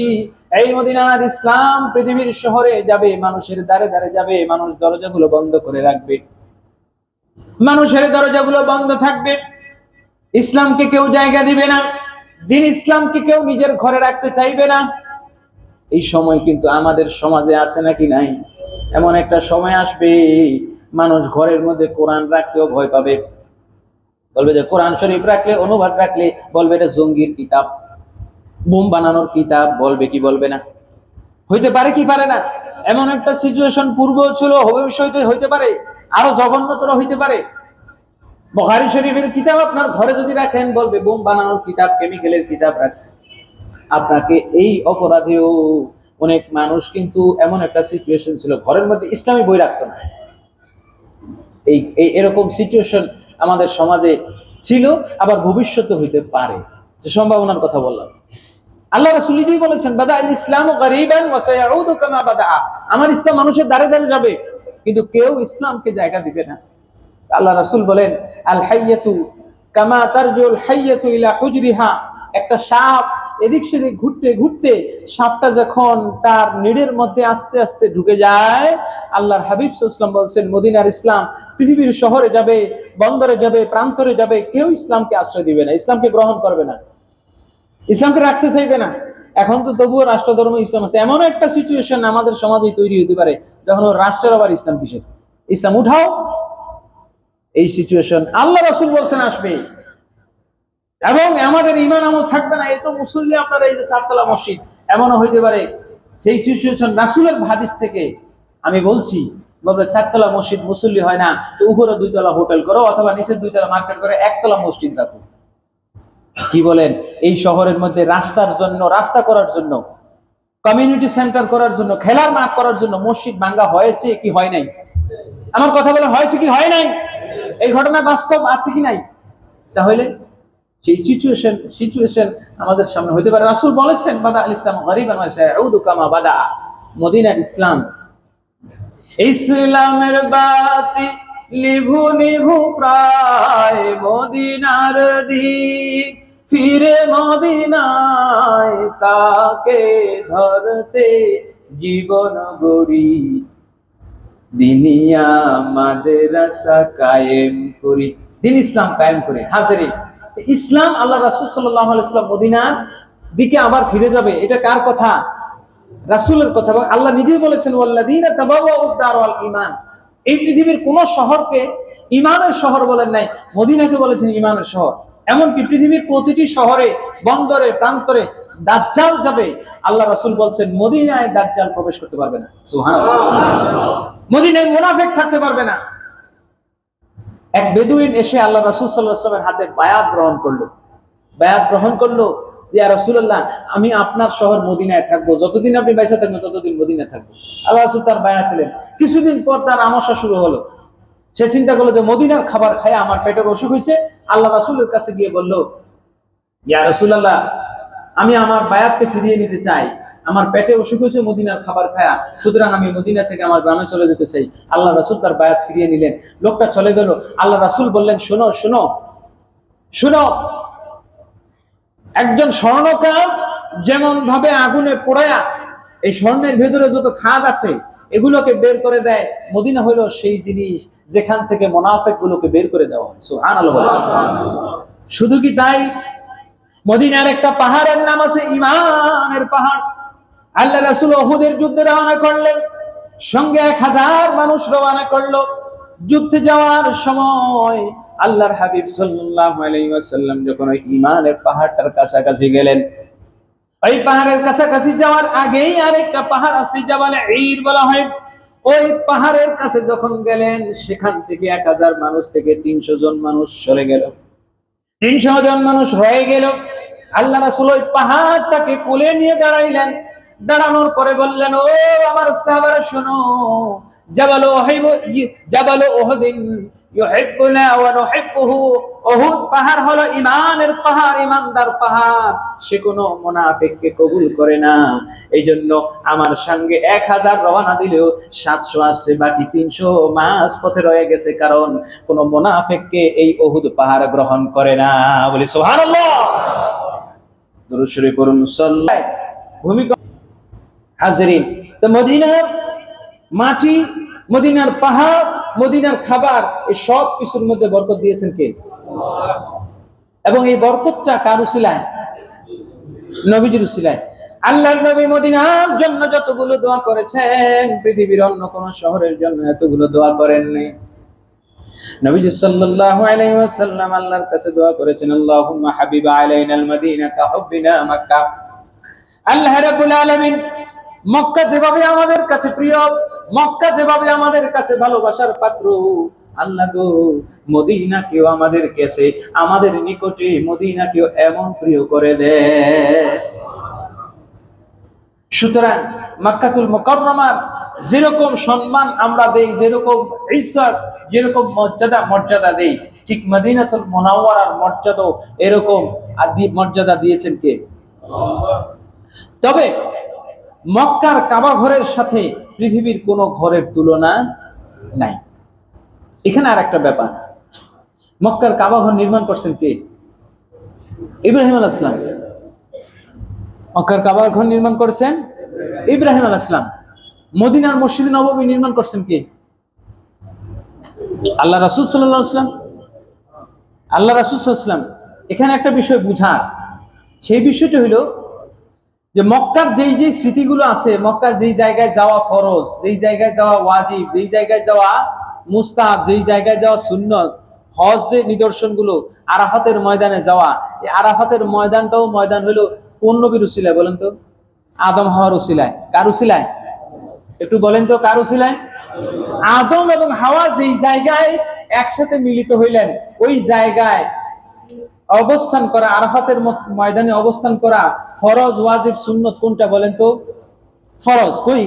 এই মদিনার ইসলাম পৃথিবীর শহরে যাবে, মানুষের দ্বারে দ্বারে যাবে, মানুষ দরজাগুলো বন্ধ করে রাখবে, মানুষের দরজাগুলো বন্ধ থাকবে, ইসলামকে কেউ জায়গা দিবে না, দিন ইসলামকে কেউ নিজের ঘরে রাখতে চাইবে না। এই সময় কিন্তু আমাদের সমাজে আছে নাকি নাই? এমন একটা সময় আসবে, মানুষ ঘরের মধ্যে কোরআন রাখতেও ভয় পাবে, বলবে যে কোরআন শরীফ রাখলে, অনুবাদ রাখলে বলবে এটা জঙ্গির কিতাব, বোম বানানোর কিতাব, বলবে কি বলবে না? হইতে পারে কি পারে না? এমন একটা সিচুয়েশন পূর্ব ছিল, ভবিষ্যতে হইতে পারে, আরো জঘন্যতর হইতে পারে। বুখারী শরীফের কিতাব আপনার ঘরে যদি রাখেন, বলবে বোম বানানোর কিতাব, কেমিক্যালের কিতাব রাখছে। আপনাকে এই অপরাধেও অনেক মানুষ কিন্তু এমন একটা সিচুয়েশন ছিল, ঘরের মধ্যে ইসলামী বই রাখতো না। এই এরকম সিচুয়েশন আমাদের সমাজে ছিল, আবার ভবিষ্যতে হইতে পারে, যে সম্ভাবনার কথা বললাম। আল্লাহ রাসূল নিজেই বলেছেন, বাদা আল ইসলামু গরিবান ওয়া সায়াউদু কামা বাদা। আমার ইসলাম মানুষের দ্বারে দ্বারে যাবে, কিন্তু কেউ ইসলামকে জায়গা দিবে না। আল্লাহ রাসূল বলেন, আল হাইয়াতু কামা তারজুল হাইয়াতু ইলা হুজরিহা। একটা সাপ এদিক সেদিক ঘুরতে ঘুরতে সাপটা যখন তার নিড়ের মধ্যে আস্তে আস্তে ঢুকে যায়, আল্লাহর হাবিব সাল্লাল্লাহু আলাইহি ওয়াসাল্লাম বলছেন, মদিনার ইসলাম পৃথিবীর শহরে যাবে, বন্দরে যাবে, প্রান্তরে যাবে, কেউ ইসলামকে আশ্রয় দিবে না, ইসলামকে গ্রহণ করবে না, ইসলামকে রাখতে চাইবে না। এখন তো তবুও রাষ্ট্রধর্ম ইসলাম আছে, এমন একটা সিচুয়েশন আমাদের সমাজে তৈরি হতে পারে, যখন রাষ্ট্রের আবার ইসলাম কিসের? ইসলাম উঠাও। এই সিচুয়েশন আল্লাহ রাসূল বলছেন আসবে, এবং আমাদের ঈমান আমল থাকবে না। এত মুসল্লি আপনারা, এই যে চারতলা মসজিদ, এমনও হইতে পারে সেই সিচুয়েশন রাসূলের হাদিস থেকে আমি বলছি, বলবে চারতলা মসজিদ মুসল্লি হয় না, তো উপরে 2 তলা হোটেল করো, অথবা নিচে 2 তলা মার্কেট করে 1 তলা মসজিদ রাখো। কি বলেন? এই শহরের মধ্যে রাস্তার জন্য, রাস্তা করার জন্য, কমিউনিটি সেন্টার করার জন্য, খেলার মাঠ করার জন্য মসজিদ ভাঙা হয়েছে কি হয় নাই? আমার কথা বলেন, হয়েছে কি হয় নাই? এই ঘটনা বাস্তব আছে কি নাই? তাহলে সেই সিচুয়েশন আমাদের সামনে হইতে পারে। রাসূল বলেছেন, বাদা আল ইসলাম গরিবান ওয়া সায়াউদু কামা বাদা। মদিনার ইসলাম, ইসলামের বাতি নিভু নিভু প্রায়, মদিনার দিক ফিরে মদিনায়, তাকে ধরতে জীবন গড়ি, দিনিয়া মাদ্রাসা কায়েম করি, দিন ইসলাম কায়েম করি। হাজিরিন, ইসলাম, আল্লাহ রাসূল সাল্লাল্লাহু আলাইহি ওয়াসাল্লাম মদিনার দিকে আবার ফিরে যাবে, এটা কার কথা? রাসূলের কথা। এবং আল্লাহ নিজেই বলেছেন, ওয়াল্লাযীনা তাবাওয়াউদ দার ওয়াল ঈমান। এই পৃথিবীর কোন শহরকে ঈমানের শহর বলেন নাই, মদিনাকে বলেছেন ঈমানের শহর। এমনকি পৃথিবীর প্রতিটি শহরে, বন্দরে, প্রান্তরে দাজ্জাল যাবে, আল্লাহ রাসূল বলছেন মদিনায় দাজ্জাল প্রবেশ করতে পারবে না। সুবহানাল্লাহ। মদিনায় মুনাফিক থাকতে পারবে না। এক বেদুইন এসে আল্লাহ রাসূল সাল্লাল্লাহু আলাইহি ওয়াসাল্লামের হাতে বায়াত গ্রহণ করলো। বায়াত গ্রহণ করলো যে, ইয়া রাসূলুল্লাহ, আমি আপনার শহর মদিনায় থাকবো, যতদিন আপনি বাইচা থাকবেন ততদিন মদিনায় থাকবো। আল্লাহ রাসূল তার বায়াত দিলেন। কিছুদিন পর তার আমসা শুরু হলো। সে চিন্তা করলো যে মদিনার খাবার খায় আমার পেটের অসুখ হয়েছে। আল্লাহ রাসূলের কাছে গিয়ে বলল, ইয়া রাসূলুল্লাহ, আমি আমার বায়াতকে ফিরিয়ে নিতে চাই, আমার পেটে অসুখ হয়েছে মদিনার খাবার খায়া, সুতরাং আমি মদিনা থেকে আমার গ্রামে চলে যেতে চাই। আল্লাহ রাসূল তার বায়াত ফিরিয়ে নিলেন। লোকটা চলে গেল। আল্লাহ রাসূল বললেন, শোনো শোনো শোনো, একজন স্বর্ণকার যেমন ভাবে আগুনে পোড়ায়া এই স্বর্ণের ভেতরে যত খাদ আছে এগুলোকে বের করে দেয়, মদিনা হলো সেই জিনিস যেখান থেকে মুনাফিক গুলোকে বের করে দেওয়া হয়। সুবহানাল্লাহ। শুধু কি তাই? মদিনার একটা পাহাড়ের নাম আছে ঈমানের পাহাড়। আল্লাহ রাসূল উহুদের যুদ্ধে রওনা করলেন, সঙ্গে 1000 মানুষ রওনা করলো। যুদ্ধে যাওয়ার সময় আল্লাহর হাবিব সাল্লাল্লাহু আলাইহি ওয়াসাল্লাম যখন ওই ঈমানের পাহাড়টার কাছাকাছি গেলেন, ওই পাহাড়ের কাছাকাছি যাওয়ার আগেই আরেকটা পাহাড় আছে, জাবালে ঈর বলা হয়। ওই পাহাড়ের কাছে যখন গেলেন, সেখান থেকে 1000 মানুষ থেকে 300 জন মানুষ চলে গেল, 300 জন মানুষ রয়ে গেল। আল্লাহ রাসূল ওই পাহাড়টাকে কোলে নিয়ে দাঁড়াইলেন। দাঁড়ানোর পরে বললেন, ও আমার সাহাবারা শোনো, জাবাল উহুদিন ইউহিব্বুনা ওয়া নুহিব্বুহু। উহুদ পাহাড় হলো ঈমানের পাহাড়, ঈমানদার পাহাড়, সে কোনো মুনাফিককে কবুল করে না। এইজন্য আমার সঙ্গে 1000 রওনা দিলেও 700 আছে, বাকি 300 মাস পথে রয়ে গেছে, কারণ কোন মুনাফিককে এই উহুদ পাহাড় গ্রহণ করে না। বলি সুবহানাল্লাহ। দুরূদ শরীফ পড়ুন সাল্লাল্লাহু। ভূমিকা হাজিরিন, তো মদিনার মাটি, মদিনার পাহাড়, মদিনার খাবার, এই সব কিছুর মধ্যে বরকত দিয়েছেন কে? এবং এই বরকতটা কার উসিলায়? নবীজির উসিলায়। আল্লাহর নবী মদিনার জন্য যতগুলো দোয়া করেছেন, পৃথিবীর অন্য কোন শহরের জন্য এতগুলো দোয়া করেন নাই। নবীজি সাল্লাল্লাহু আলাইহি ওয়াসাল্লাম আল্লাহর কাছে দোয়া করেছেন, আল্লাহুম্মা হাবিবা আলাইনাল মাদিনা কা হুব্বিনা মক্কা। আল্লাহ রাব্বুল আলামিন, মক্কা যেভাবে আমাদের কাছে প্রিয়, মক্কা যেভাবে আমাদের কাছে ভালোবাসার পাত্র, আল্লাহ গো মদিনাকেও আমাদের কাছে, আমাদের নিকটে মদিনাকেও এমন প্রিয় করে দেয়। সুতরাং মক্কাতুল মুকাররমার যেরকম সম্মান আমরা দেই, যেরকম ইজ্জত, যেরকম মর্যাদা দেই, ঠিক মদিনাতুল মুনাওয়ারার মর্যাদা এরকম মর্যাদা দিয়েছেন কে? তবে মক্কার কাবা ঘরের সাথে পৃথিবীর কোন ঘরের তুলনা নাই। এখানে আর একটা ব্যাপার, মক্কার কাবা ঘর নির্মাণ করছেন কে? ইব্রাহিম আলাইহিস সালাম। মক্কার কাবা ঘর নির্মাণ করেছেন ইব্রাহিম আলাইহিস সালাম। মদিনার মসজিদ নববী নির্মাণ করছেন কে? আল্লাহ রাসূল সাল্লাল্লাহু আলাইহি ওয়াসাল্লাম। আল্লাহ রাসূল সাল্লাল্লাহু আলাইহি ওয়াসাল্লাম। এখানে একটা বিষয় বুঝার, সেই বিষয়টা হলো যে মক্কার যেই যেই স্মৃতিগুলো আছে, মক্কার যেই জায়গায় যাওয়া ফরজ, যেই জায়গায় যাওয়া ওয়াজিব, যেই জায়গায় যাওয়া মুস্তাহাব, যেই জায়গায় যাওয়া সুন্নত, হজ যে নিদর্শনগুলো, আরাফাতের ময়দানে যাওয়া, এই আরাফাতের ময়দানটাও ময়দান হলো কোন নবীর উসিলায় বলেন তো? আদম হাওয়ার উসিলায়। কার উসিলায়? একটু বলেন তো কার উসিলায়? আদম এবং হাওয়া যেই জায়গায় একসাথে মিলিত হইলেন, ওই জায়গায় অবস্থান করা, আরাফাতের ময়দানে অবস্থান করা ফরজ, ওয়াজিব, সুন্নত কোনটা বলেন তো? ফরজ। কই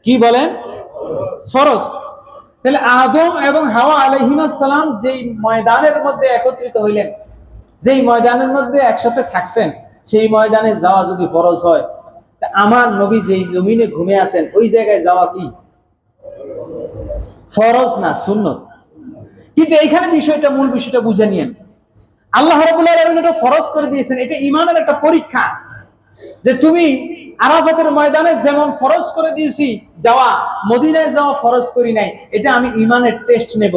কি বলেন? ফরজ। তাহলে আদম এবং হাওয়া আলাইহিস সালাম যেই ময়দানের মধ্যে একত্রিত হইলেন, যেই ময়দানের মধ্যে একসাথে থাকছেন, সেই ময়দানে যাওয়া যদি ফরজ হয়, আমার নবী যেই জমিনে ঘুমে আছেন ওই জায়গায় যাওয়া কি ফরজ না সুন্নত? কিন্তু এইখানে বিষয়টা, মূল বিষয়টা বুঝে নিয়েন। আল্লাহ রাব্বুল আলামিন এটা ফরজ করে দিয়েছেন। এটা ঈমানের একটা পরীক্ষা, যে তুমি আরাফাতের ময়দানে যেমন ফরজ করে দিয়েছি যাওয়া, মদিনায় যাওয়া ফরজ করি নাই, এটা আমি ঈমানের টেস্ট নেব।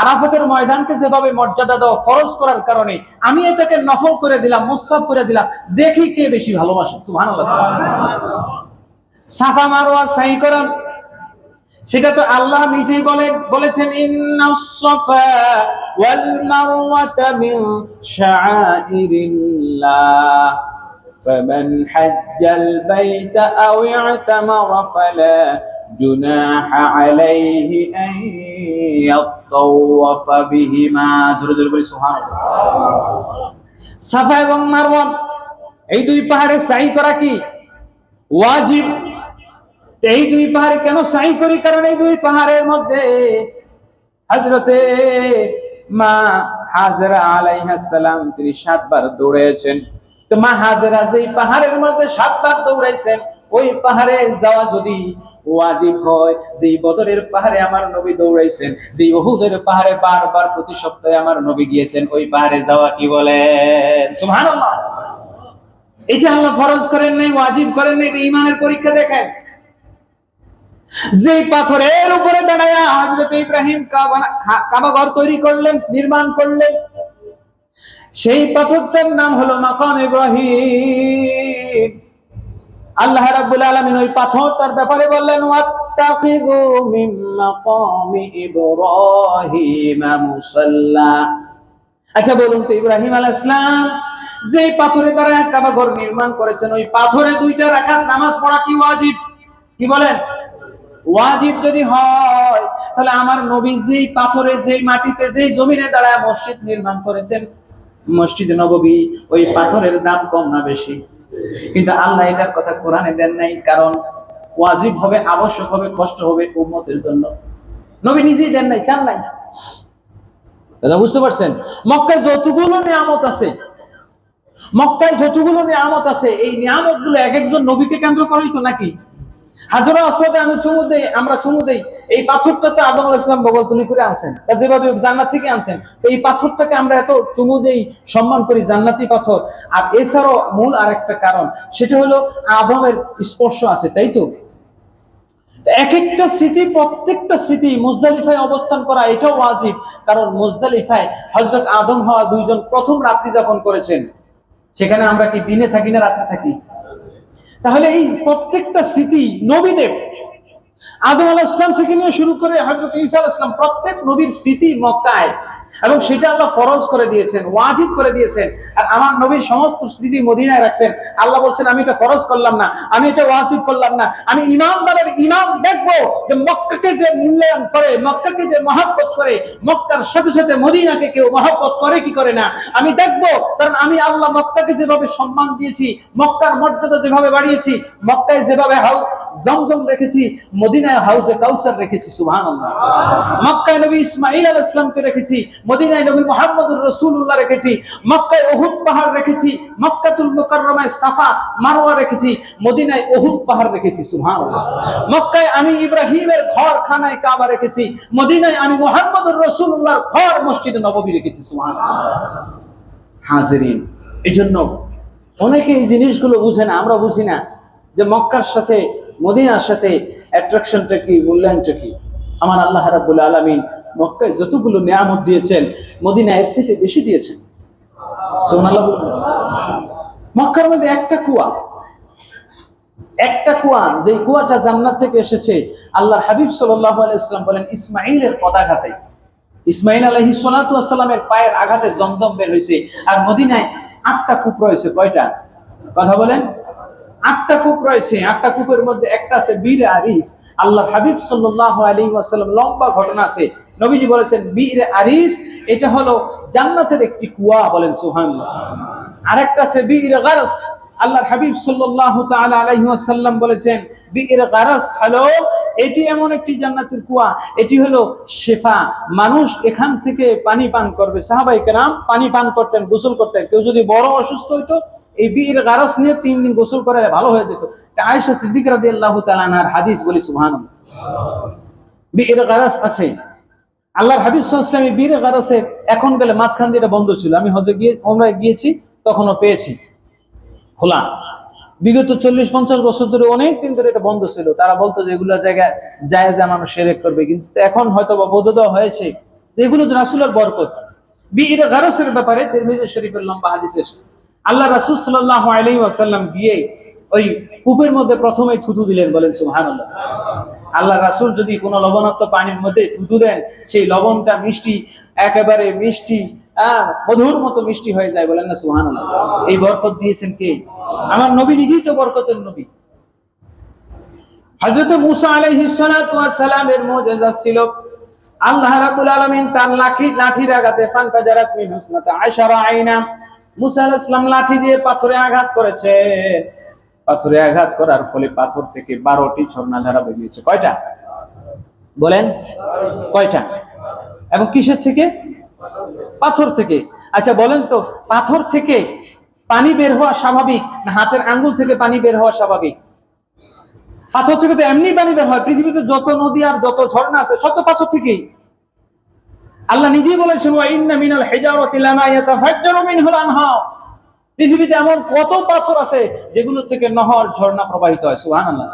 আরাফাতের ময়দানকে যেভাবে মর্যাদা দাও ফরজ করার কারণে, আমি এটাকে নফল করে দিলাম, মুস্তাহাব করে দিলাম, দেখি কে বেশি ভালোবাসে। সুবহানাল্লাহ। সাফা মারওয়া সাই করা, সেটা তো আল্লাহ নিজেই বলেছেন, ইন্নাস সাফা ওয়াল মারওয়াতা মিন শাআইরিল্লাহ ফামান হাজ্জাল বাইতা আও ইতামারা ফালা জুনাহা আলাইহি আন ইয়াতাওয়াফা বিহিমা। জোরে জোরে বলি সুবহানাল্লাহ। সাফা এবং মারওয়া এই দুই পাহাড়ে সাই করা কি ওয়াজিব। এই দুই পাহাড়ে কেন সাই করি? কারণ এই দুই পাহাড়ের মধ্যে হযরতে মা হাজেরা আলাইহিস সালাম তিনি 7 বার দৌড়েছেন। তো মা হাজেরা যেই পাহাড়ের মধ্যে 7 বার দৌড়াইছেন, ওই পাহাড়ে যাওয়া যদি ওয়াজিব হয়, যেই বদরের পাহাড়ে আমার নবী দৌড়াইছেন, যেই উহুদের পাহাড়ে বারবার প্রতি সপ্তাহে আমার নবী গিয়েছেন, ওই পাহাড়ে যাওয়া কি বলেন? সুবহানাল্লাহ। এটা আল্লাহ ফরজ করেন নাই, ওয়াজিব করেন নাই। এটা ঈমানের পরীক্ষা। দেখেন, যে পাথরের উপরে দাঁড়ায়া হযরত ইব্রাহিম কাবা ঘর তৈরি করলেন, নির্মাণ করলেন, সেই পাথরটার নাম হলো মাকাম ইব্রাহিম। আল্লাহ রাব্বুল আলামিন ওই পাথরটার ব্যাপারে বললেন, ওয়াত্তাখিযু মিন মাকামি ইব্রাহিম মুসাল্লা। আচ্ছা বলুন তো, ইব্রাহিম আলাইহিস সালাম যে পাথরে দ্বারা কাবা ঘর নির্মাণ করেছেন, ওই পাথরে 2টা রাকাত নামাজ পড়া কি ওয়াজিব? কি বলেন? ওয়াজিব যদি হয়, তাহলে আমার নবী যেই পাথরে, যেই মাটিতে, যেই জমিনে দাঁড়ায় মসজিদ নির্মাণ করেছেন, মসজিদ নববী, ওই পাথরের দাম কম না বেশি? কিন্তু আল্লাহ এটার কথা কোরআনে দেন নাই, কারণ ওয়াজিব হবে, আবশ্যক হবে, কষ্ট হবে উম্মতের জন্য। নবী নিজেই দেন নাই, চান নাই। এটা বুঝতে পারছেন? মক্কায় যতগুলো নিয়ামত আছে, মক্কায় যতগুলো নিয়ামত আছে, এই নিয়ামত গুলো এক একজন নবীকে কেন্দ্র করেই তো নাকি? হাজরা আসওয়াদে আমি চুমু দেই, আমরা চুমু দেই, এই পাথরটাতে আদম আলাইহিস সালাম বগলতুলি করে আনছেন, বা যেভাবে জান্নাত থেকে আনছেন, তো এই পাথরটাকে আমরা এত চুমু দেই, সম্মান করি, জান্নাতি পাথর। আর এছাড়াও মূল আরেকটা কারণ, সেটা হলো আদমের স্পর্শ আছে, তাই তো? এক একটা স্মৃতি, প্রত্যেকটা স্মৃতি, মুজদালিফায় অবস্থান করা এটাও ওয়াজিব, কারণ মুজদালিফায় হযরত আদম হাওয়া দুইজন প্রথম রাত্রি যাপন করেছেন। সেখানে আমরা কি দিনে থাকি না রাত্রে থাকি? তাহলে এই প্রত্যেকটা স্মৃতি নবীদের, আদম আলাইহিস সালাম থেকে নিয়ে শুরু করে হযরত ঈসা আলাইহিস সালাম, প্রত্যেক নবীর স্মৃতি মক্কায়, এবং সেটা আল্লাহ ফরজ করে দিয়েছেন, ওয়াজিব করে দিয়েছেন। আর আমার নবীর সমস্ত স্মৃতি মদিনায় রাখছেন। আল্লাহ বলছেন, আমি এটা ফরজ করলাম না, আমি এটা ওয়াজিব করলাম না, আমি ইমানদারের ইমান দেখবো যে মক্কাকে যে মূল্যায়ন করে, মক্কাকে যে মহব্বত করে, মক্কার সাথে সাথে মদিনাকে কেউ মহব্বত করে কি করে না, আমি দেখবো। কারণ আমি আল্লাহ মক্কাকে যেভাবে সম্মান দিয়েছি, মক্কার মর্যাদা যেভাবে বাড়িয়েছি, মক্কায় যেভাবে জমজম রেখেছি, মদিনায় হাউজে কাউসার রেখেছি, সুবহানাল্লাহ। মক্কায় নবী ইসমাঈল আলাইহিস সালামকে রেখেছি, মদিনায় নবী মুহাম্মদুর রাসূলুল্লাহ রেখেছি, মক্কায় উহুদ পাহাড় রেখেছি, মক্কাতুল মুকাররমায় সাফা মারওয়া রেখেছি, মদিনায় উহুদ পাহাড় রেখেছি, সুবহানাল্লাহ। মক্কায় আমি ইব্রাহিমের ঘর খানায় কাবা রেখেছি, মদিনায় আমি মুহাম্মদুর রাসূলুল্লাহর ঘর মসজিদে নববী রেখেছি, সুবহানাল্লাহ। হাজিরিন, এজন্য অনেকে এই জিনিসগুলো বুঝে না, আমরা বুঝি না যে মক্কার সাথে মদিনার সাথে অ্যাট্রাকশনটা কি, মূল্যায়নটা কি। আমার আল্লাহ রাব্বুল আলামিন মক্কায় যতগুলো নিয়ামত দিয়েছেন, মদিনায় এর সাথে বেশি দিয়েছেন, সুবহানাল্লাহ। মক্কার মধ্যে একটা কুয়া, একটা কুয়া, যে কুয়াটা জান্নাত থেকে এসেছে। আল্লাহর হাবিব সাল্লাল্লাহু আলাইহি ওয়াসাল্লাম বলেন, ইসমাঈলের পদাঘাতে, ইসমাঈল আলাইহিস সালাতু ওয়াস সালামের পায়ের আঘাতে জমজম বের হয়েছে। আর মদিনায় 8টা কূপ রয়েছে। কয়টা? কথা বলেন। 8টা কূপ রয়েছে। 8টা কূপের মধ্যে একটা আছে বীর আরিস। আল্লাহর হাবিব সাল্লাল্লাহু আলাইহি ওয়াসাল্লাম, লম্বা ঘটনা আছে, নবীজি বলেছেন বীর আরিস এটা হলো জান্নাতের একটি কুয়া, বলেন সুবহানাল্লাহ। আরেকটা আছে বীর গারস। আল্লাহর হাবিব সাল্লাল্লাহু তাআলা আলাইহি ওয়াসাল্লাম বলেছেন বীর গারস হলো, এটি এমন একটি জান্নাতের কুয়া, এটি হলো শিফা, মানুষ এখান থেকে পানি পান করবে। সাহাবায়ে কেরাম পানি পান করতেন, গোসল করতেন। কেউ যদি বড় অসুস্থ হইতো, এই বীর গারস নিয়ে 3 দিন গোসল করে ভালো হয়ে যেত। আয়েশা সিদ্দিকা রাদিয়াল্লাহু তাআলা আনহার হাদিস, বলি সুবহানাল্লাহ। বীর গারস আছে। আল্লাহর হাবিব সাল্লাল্লাহু আলাইহি ওয়াসাল্লাম বীর গারসে এখন গেলে মাঝখান দিয়ে বন্ধ ছিল। আমি হজে গিয়ে ওমরায় গিয়েছি, তখনও পেয়েছি খোলা। বিগত 40-50 বছর ধরে, অনেক দিন ধরে এটা বন্ধ ছিল। তারা বলতো যে এগুলো জায়গায় জায়েজ মানুষ শিরক করবে, কিন্তু এখন হয়তো বা বদল দেওয়া হয়েছে যে এগুলো রাসূলের বরকত। বীর গারসের ব্যাপারে তিরমিজি শরীফের লম্বা হাদিস এসেছে। আল্লাহ রাসূল সাল্লাল্লাহু আলাইহি ওয়াসাল্লাম গিয়ে ওই কূপের মধ্যে প্রথমেই থুতু দিলেন, বলেন সুবহানাল্লাহ। আল্লাহ রাসূল যদি কোনো লবণাক্ত পানির মধ্যে থুতু দেন, সেই লবণটা মিষ্টি, একেবারে মিষ্টি, মধুর মতো মিষ্টি হয়ে যায়, বলেন না সুবহানাল্লাহ। এই বরকত দিয়েছেন কে? আমার নবী নিজেই তো বরকতের নবী। হযরত মূসা আলাইহিস সালাতু ওয়াস সালামের মুজিজা ছিল, আল্লাহ রাব্বুল আলামিন তার লাঠির আঘাতে ফানফাজারাত মিন হুসনাতা আশারা আইনা, মূসা আলাইহিস সালাম লাঠি দিয়ে পাথরে আঘাত করেছে। পাথরে আঘাত করার ফলে পাথর থেকে 12টি ঝর্ণাধারা বেরিয়েছে। কয়টা? বলেন কয়টা? এবং কিসের থেকে? পাথর থেকে। আচ্ছা বলেন তো, পাথর থেকে পানি বের হওয়া স্বাভাবিক না হাতের আঙ্গুল থেকে পানি বের হওয়া স্বাভাবিক? পাথর থেকে তো এমনি পানি বের হয়। পৃথিবীতে যত নদী আর যত ঝর্ণা আছে সব তো পাথর থেকেই। আল্লাহ নিজেই বলেছেন, ওয়া ইন্না মিনাল হিজারাতি লামা ইয়াতাফাজ্জারু মিনহুল আনহার। পৃথিবীতে এমন কত পাথর আছে যেগুলো থেকে নহর, ঝর্ণা প্রবাহিত হয়, সুবহানাল্লাহ।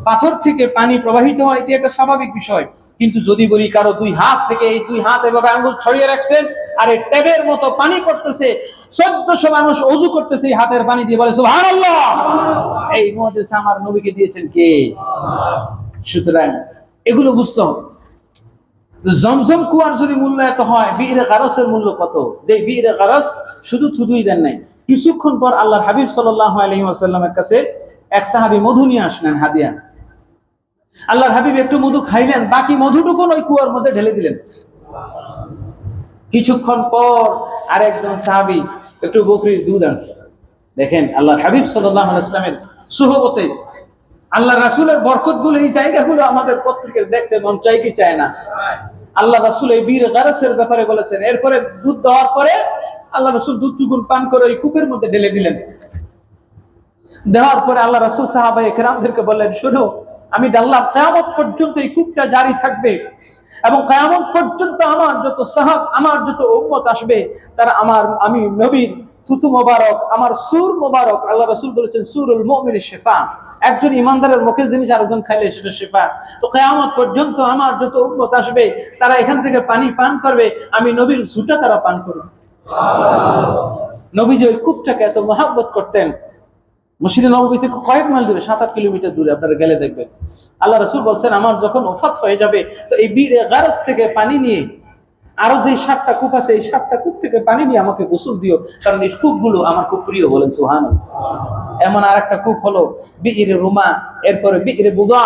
পাথর থেকে পানি প্রবাহিত হয়, এটি একটা স্বাভাবিক বিষয়। কিন্তু যদি বলি কারো 2 হাত থেকে, এই 2 হাত এভাবে আঙ্গুল ছড়িয়ে রাখছেন, আর এই ট্যাবের মতো পানি পড়তেছে, 1400 মানুষ ওযু করতেছে এই হাতের পানি দিয়ে, বলে সুবহানাল্লাহ। এই মুজিজা আমার নবীকে দিয়েছেন কে? সুতরাং এগুলো বুঝতে হবে। জমজম কুয়ার যদি মূল্য এত হয়, বীর গারসের মূল্য কত? যে বীর গারস শুধু থুতুই দেন নাই, কিছুক্ষণ পর আল্লাহর হাবিব সাল্লাল্লাহু আলাইহি ওয়াসাল্লামের কাছে এক সাহাবী মধু নিয়ে আসলেন হাদিয়া। আল্লাহর হাবিব একটু মধু খাইলেন, বাকি মধুটুকু ওই কুয়ার মধ্যে ঢেলে দিলেন। কিছুক্ষণ পর আরেকজন সাহাবী একটু বকরির দুধ আনছে। দেখেন আল্লাহর হাবিব সাল্লাল্লাহু আলাইহি ওয়াসাল্লামের সুহবতে আল্লাহ রাসূলের বরকতগুলো, এই জায়গাগুলো আমাদের প্রত্যেকের দেখতে মন চাই কি চায় না? আল্লাহ রাসূল এই বীর গারসের ব্যাপারে বলেছেন। এরপরে দুধ দেওয়ার পরে আল্লাহ রাসূল দুধটুকু পান করে ওই কূপের মধ্যে ঢেলে দিলেন। দেওয়ার পরে আল্লাহ রাসূল সাহাবায়ে কেরামদেরকে বললেন, শোনো, আমি ডাল্লাহ কিয়ামত পর্যন্ত এই কূপটা জারি থাকবে এবং কিয়ামত পর্যন্ত আমার যত সাহাব, আমার যত উম্মত আসবে তারা আমি নবীর থুতু মোবারক, আমার সুর মোবারক, আল্লাহ রাসূল বলেছেন সুরুল মুমিনের শিফা, একজন ইমানদারের মুখের জিনিস আরেকজন খাইলে সেটা শিফা। তো কিয়ামত পর্যন্ত আমার যত উম্মত আসবে তারা এখান থেকে পানি পান করবে, আমি নবীর ঝুঁটা তারা পান করবে। নবী যে ওই কূপটাকে এত মহব্বত করতেন, মসজিদে নববী থেকে কয়েক মাইল দূরে, 7-8 কিলোমিটার দূরে, আপনারা গেলে দেখবেন। আল্লাহ রাসূল বলছেন, আমার যখন ওফাত হয়ে যাবে তো এই বীর গারস থেকে পানি নিয়ে, আরো যে 7টা কূপ আছে এই 7টা কূপ থেকে পানি নিয়ে আমাকে গোসল দিও, কারণ এই কূপগুলো আমার খুব প্রিয়। বলেন সুবহানাল্লাহ। এমন আরেকটা কূপ হলো বিইরে রুমা, এরপরে বিইরে বুদা।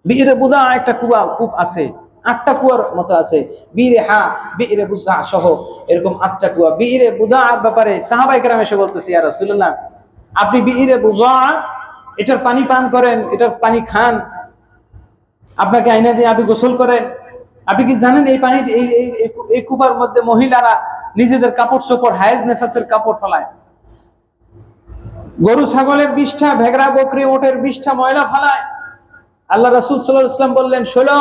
বিইরে বুদা একটা কূপ আছে, 8টা কুয়ার মতো আছে। বীরে হা, বীরে বুদা সহ এরকম 8টা কুয়া। বীরে বুদার ব্যাপারে সাহাবায়ে কেরাম এসে বলতেছে, ইয়া রাসূলুল্লাহ, আপনি বীরে বুদা এটার পানি পান করেন, এটার পানি খান, আপনাকে আইনা দিয়ে আপনি গোসল করেন। আপনি কি জানেন এই পানি এই কুপার মধ্যে মহিলারা নিজেদের কাপড় চোপড়, হায়েজ নেফাসের কাপড় ফেলায়, গরু ছাগলের বিষ্ঠা, ভেগরা বকরি ওটের বিষ্ঠা ময়লা ফেলায়। আল্লাহ রাসূল সাল্লাল্লাহু আলাইহি ওয়াসাল্লাম বললেন, শোনো,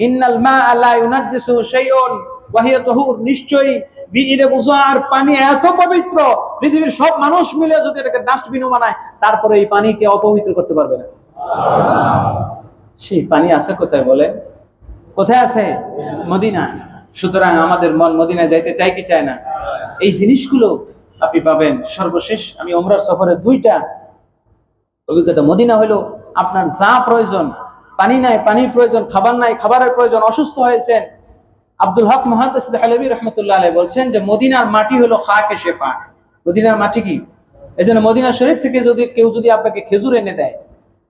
ইন্নাল মাআ লা ইউনাজ্জিসু শাইউন ওয়া হিয়া তাহুর, নিশ্চয়ই বিইরে বুযার পানি এত পবিত্র, পৃথিবীর সব মানুষ মিলে যদি এটাকে ডাস্টবিনও বানায় তারপরে এই পানিকে অপবিত্র করতে পারবে না। সেই পানি আছে কোথায় বলেন? কোথায় আছে? মদিনায়। সুতরাং আমাদের মন মদিনায় যাইতে চাই কি চায় না? এই জিনিসগুলো আপনি পাবেন। সর্বশেষ আমি উমরার সফরে 2টা অভিজ্ঞতা। মদিনা হলো আপনার যা প্রয়োজন, পানি নাই পানির প্রয়োজন, খাবার নাই খাবারের প্রয়োজন, অসুস্থ হয়েছেন, আব্দুল হক মুহাদ্দিস দেহলভী রাহমাতুল্লাহ আলাইহি বলছেন যে মদিনার মাটি হলো খাকে শেফা। মদিনার মাটি কি? এজন্য মদিনা শরীফ থেকে কেউ যদি আপনাকে খেজুর এনে দেয়,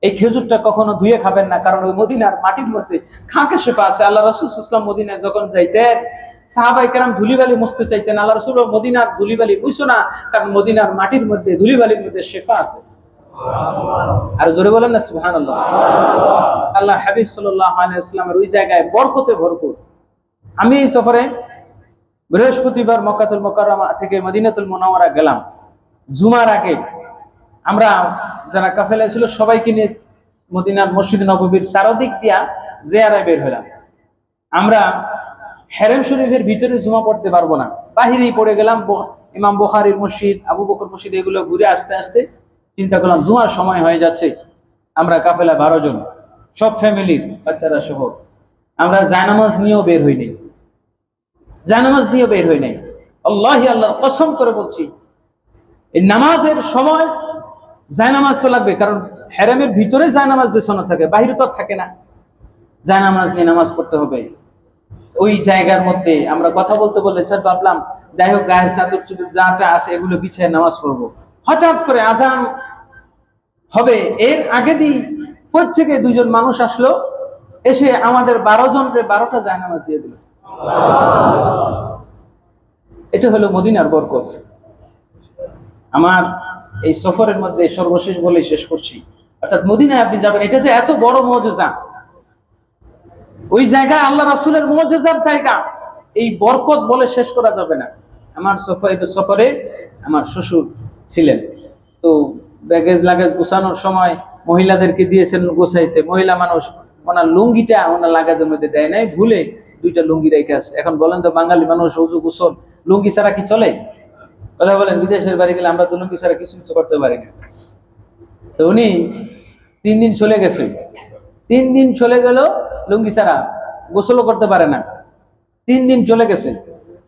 এই খেজুরটা কখনো ধুয়ে খাবেন না, কারণ ওই মদিনার মাটির মধ্যে খাকে শেফা আছে। আল্লাহ রাসূল সাল্লাল্লাহু আলাইহি ওয়াসাল্লাম মদিনায় যখন যাইতেন, সাহাবায়ে কেরাম ধুলিবালি মুছতে চাইতেন, আল্লাহ রাসূল মদিনার ধুলিবালি মুছো না, কারণ মদিনার মাটির মধ্যে, ধুলিবালির মধ্যে শেফা আছে। আর জোরে বলেন না সুবহানাল্লাহ। আল্লাহ হাবিব সাল্লাল্লাহু আলাইহি ওয়াসাল্লামের ওই জায়গায় বরকতে ভরপুর। আমি এই সফরে বৃহস্পতিবার মক্কাতুল মুকাররমা থেকে মদিনাতুল মুনাওয়ারা গেলাম। জুমার আগে আমরা যারা কাফেলা ছিল সবাইকে নিয়ে মদিনার মসজিদ নববীর চারদিক দিয়া জিয়ারায় বের হলাম। আমরা হেরেম শরীফের ভিতরে জুমা পড়তে পারবো না, বাহিরেই পড়ে গেলাম। ইমাম বুখারীর মসজিদ, আবু বকর মসজিদ, এগুলো ঘুরে আসতে আসতে চিন্তা করলাম জুমার সময় হয়ে যাচ্ছে। আমরা কাফেলা 12 জন, সব ফ্যামিলির বাচ্চারা সহ। আমরা জায়নামাজ নিয়েও বের হই নাই, জায়নামাজ নিয়েও বের হই নাই। আল্লাহি, আল্লাহর কসম করে বলছি, এই নামাজের সময় জায়নামাজ তো লাগবে, কারণ হেরেমের ভিতরে জায়নামাজ বিছানো থাকে, বাইরে তো থাকে না। জায়নামাজ নিয়ে নামাজ পড়তে হবে। ওই জায়গার মধ্যে আমরা কথা বলতে বললে স্যার ভাবলাম যাই হোক, গায়ের চাদর চুদর যাটা আছে এগুলো বিছিয়ে নামাজ পড়বো। হঠাৎ করে আজান হবে, এর আগে দিই কোথা থেকে 2 জন মানুষ আসলো, এসে আমাদের 12 জনকে 12টা জায়নামাজ দিয়ে দিল। এটা হলো মদিনার বরকত। আমার এই সফরের মধ্যে সর্বশেষ বলে শেষ করছি, অর্থাৎ মদিনায় আপনি যাবেন, এটা যে এত বড় মুজিজা, ওই জায়গায় আল্লাহ রাসূলের মুজিজার জায়গা, এই বরকত বলে শেষ করা যাবে না। আমার সফরে আমার শ্বশুর ছিলেন, তো ব্যাগেজ লাগেজ গোছানোর সময় মহিলাদেরকে দিয়েছেন গোছাইতে। মহিলা মানুষ ওনার লুঙ্গিটা ওনার লাগেজের মধ্যে দেয় নাই, ভুলে 2টা লুঙ্গি রেখে আছে। এখন বলেন তো, বাঙালি মানুষ ওযু গোসল লুঙ্গি ছাড়া কি চলে? কথা বলেন। বিদেশের বাড়ি গেলে আমরা তো লুঙ্গি ছাড়া কিছু করতে পারি না। তো উনি 3 দিন চলে গেছে, 3 দিন চলে গেল লুঙ্গি ছাড়া, গোসলও করতে পারে না। 3 দিন চলে গেছে,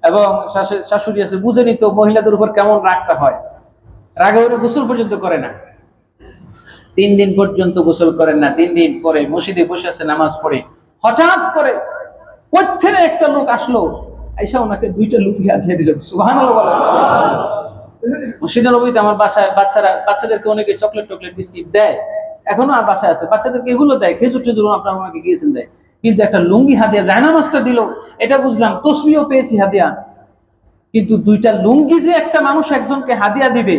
এবং শাশুড়ি আছে, বুঝেনি তো মহিলাদের উপর কেমন রাগটা হয়, রাগে উনি গোসল পর্যন্ত করে না। 3 দিন পর্যন্ত গোসল করেন না। 3 দিন পরে মসজিদে বসে আছে নামাজ পড়ে, হঠাৎ করে কোত্থেকে একটা লোক আসলো, আইসা ওনাকে 2টা লুঙ্গি দিয়ে দিল। সুবহানাল্লাহ বলেন। মসজিদে নববীতে আমার বাচ্চাদেরকে অনেকে চকলেট বিস্কিট দেয়, এখনো আর বাসায় আছে, বাচ্চাদেরকে এগুলো দেয়, খেজুর টেজুর আপনার ওনাকে গিয়েছেন দেয়, কিন্তু একটা লুঙ্গি হাদিয়া, জায়নামাজটা দিল, এটা বুঝলাম, তসবিহও পেয়েছি হাদিয়া, কিন্তু 2টা লুঙ্গি যে একটা মানুষ একজনকে হাদিয়া দিবে,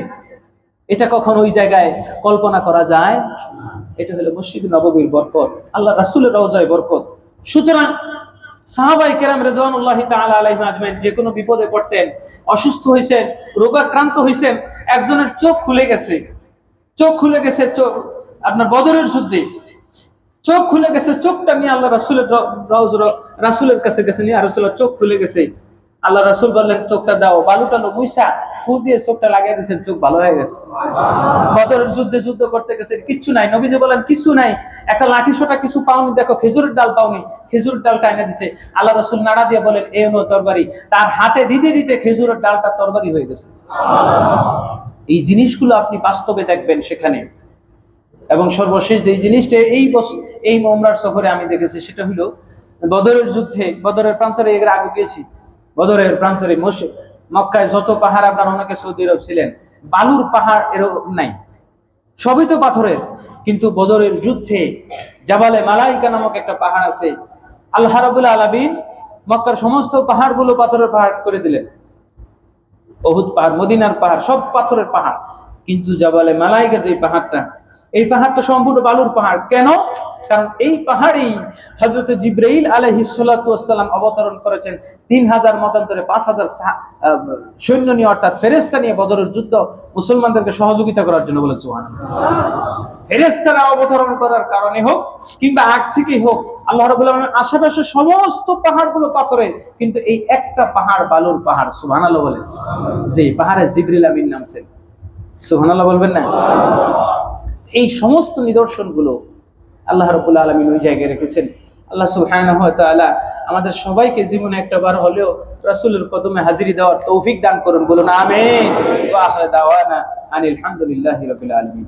এটা কখন ওই জায়গায় কল্পনা করা যায়? এটা হলো মসজিদ নববীর বরকত, আল্লাহ রাসূলের রওজায় বরকত। সুতরাং সাহাবায়ে কেরাম রিদওয়ানুল্লাহি তাআলা আলাইহিম আজমাইন যে কোনো বিপদে পড়তেন, অসুস্থ হয়েছেন, রোগাক্রান্ত হয়েছেন, একজনের চোখ খুলে গেছে, চোখ আপনার বদরের যুদ্ধে চোখ খুলে গেছে, চোখটা নিয়ে আল্লাহ রাসূলের কাছে গেছে, নিয়ে রাসূলের চোখ খুলে গেছে। আল্লাহ রাসূল বললেন, চোখটা দাও, বালুটা মুইসা ফু দিয়ে চোখটা লাগিয়ে দিয়েছেন, চোখ ভালো হয়ে গেছে। বদরের যুদ্ধে যুদ্ধ করতে গেছে, কিচ্ছু নাই, নবীজি বলেন কিচ্ছু নাই, একটা লাঠি সোটা কিছু পাওনি, দেখো খেজুরের ডাল পাওনি, খেজুরের ডালটা এনে দিছে। আল্লাহ রাসূল নাড়া দিয়ে বলেন, এ হলো তরবারি। তার হাতে দিতে দিতে খেজুরের ডালটা তরবারি হয়ে গেছে। এই জিনিসগুলো আপনি বাস্তবে দেখবেন সেখানে। এবং সর্বশেষ যে জিনিসটা এই উমরার সফরে আমি দেখেছি সেটা হলো বদরের যুদ্ধে, বদরের প্রান্তরে এর আগে গিয়েছি, বদরের প্রান্তরে মক্কায় যত পাহাড়, আপনার অনেকে সৌদি আরব ছিলেন, বালুর পাহাড় এরকম নাই, সবই তো পাথরের। কিন্তু বদরের যুদ্ধে জাবালে মালাইকা নামক একটা পাহাড় আছে, আল্লাহ রাব্বুল আলামিন মক্কার সমস্ত পাহাড়গুলো পাথরের পাহাড় করে দিলেন। উহুদ পাহাড়, মদিনার পাহাড় সব পাথরের পাহাড়, কিন্তু জাবালে মালাইকা যে পাহাড়টা, এই পাহাড়টা সম্পূর্ণ বালুর পাহাড়। কেন? কারণ এই পাহাড়েই হযরত জিবরাইল আলাইহিস সালাতু ওয়াস সালাম অবতরণ করেছেন 3000 মতান্তরে 5000 সৈন্য নিয়ে, অর্থাৎ ফেরেশতা নিয়ে বদরের যুদ্ধ মুসলমানদেরকে সহযোগিতা করার জন্য। বলেন সুবহানাল্লাহ। ফেরেশতারা অবতরণ করার কারণে হোক কিংবা আগ থেকেই হোক, আল্লাহ রাব্বুল আলামিন আশেপাশে সমস্ত পাহাড়গুলো পাথরের, কিন্তু এই একটা পাহাড় বালুর পাহাড়। সুবহানাল্লাহ বলেন। যে পাহাড়ে জিবরিল আমিন নামছেন। সুবহানাল্লাহ বলবেন না? এই সমস্ত নিদর্শনগুলো আল্লাহ রাব্বুল আলামিন ওই জায়গায় রেখেছেন। আল্লাহ সুবহানাহু ওয়া তাআলা আমাদের সবাইকে জীবনে একটাবার হলেও রাসূলের কদমে হাজিরি দেওয়ার তৌফিক দান করুন। বলুন আমিন। ওয়া আখিরু দাওয়ানা আনিল হামদুলিল্লাহি রাব্বিল আলামিন।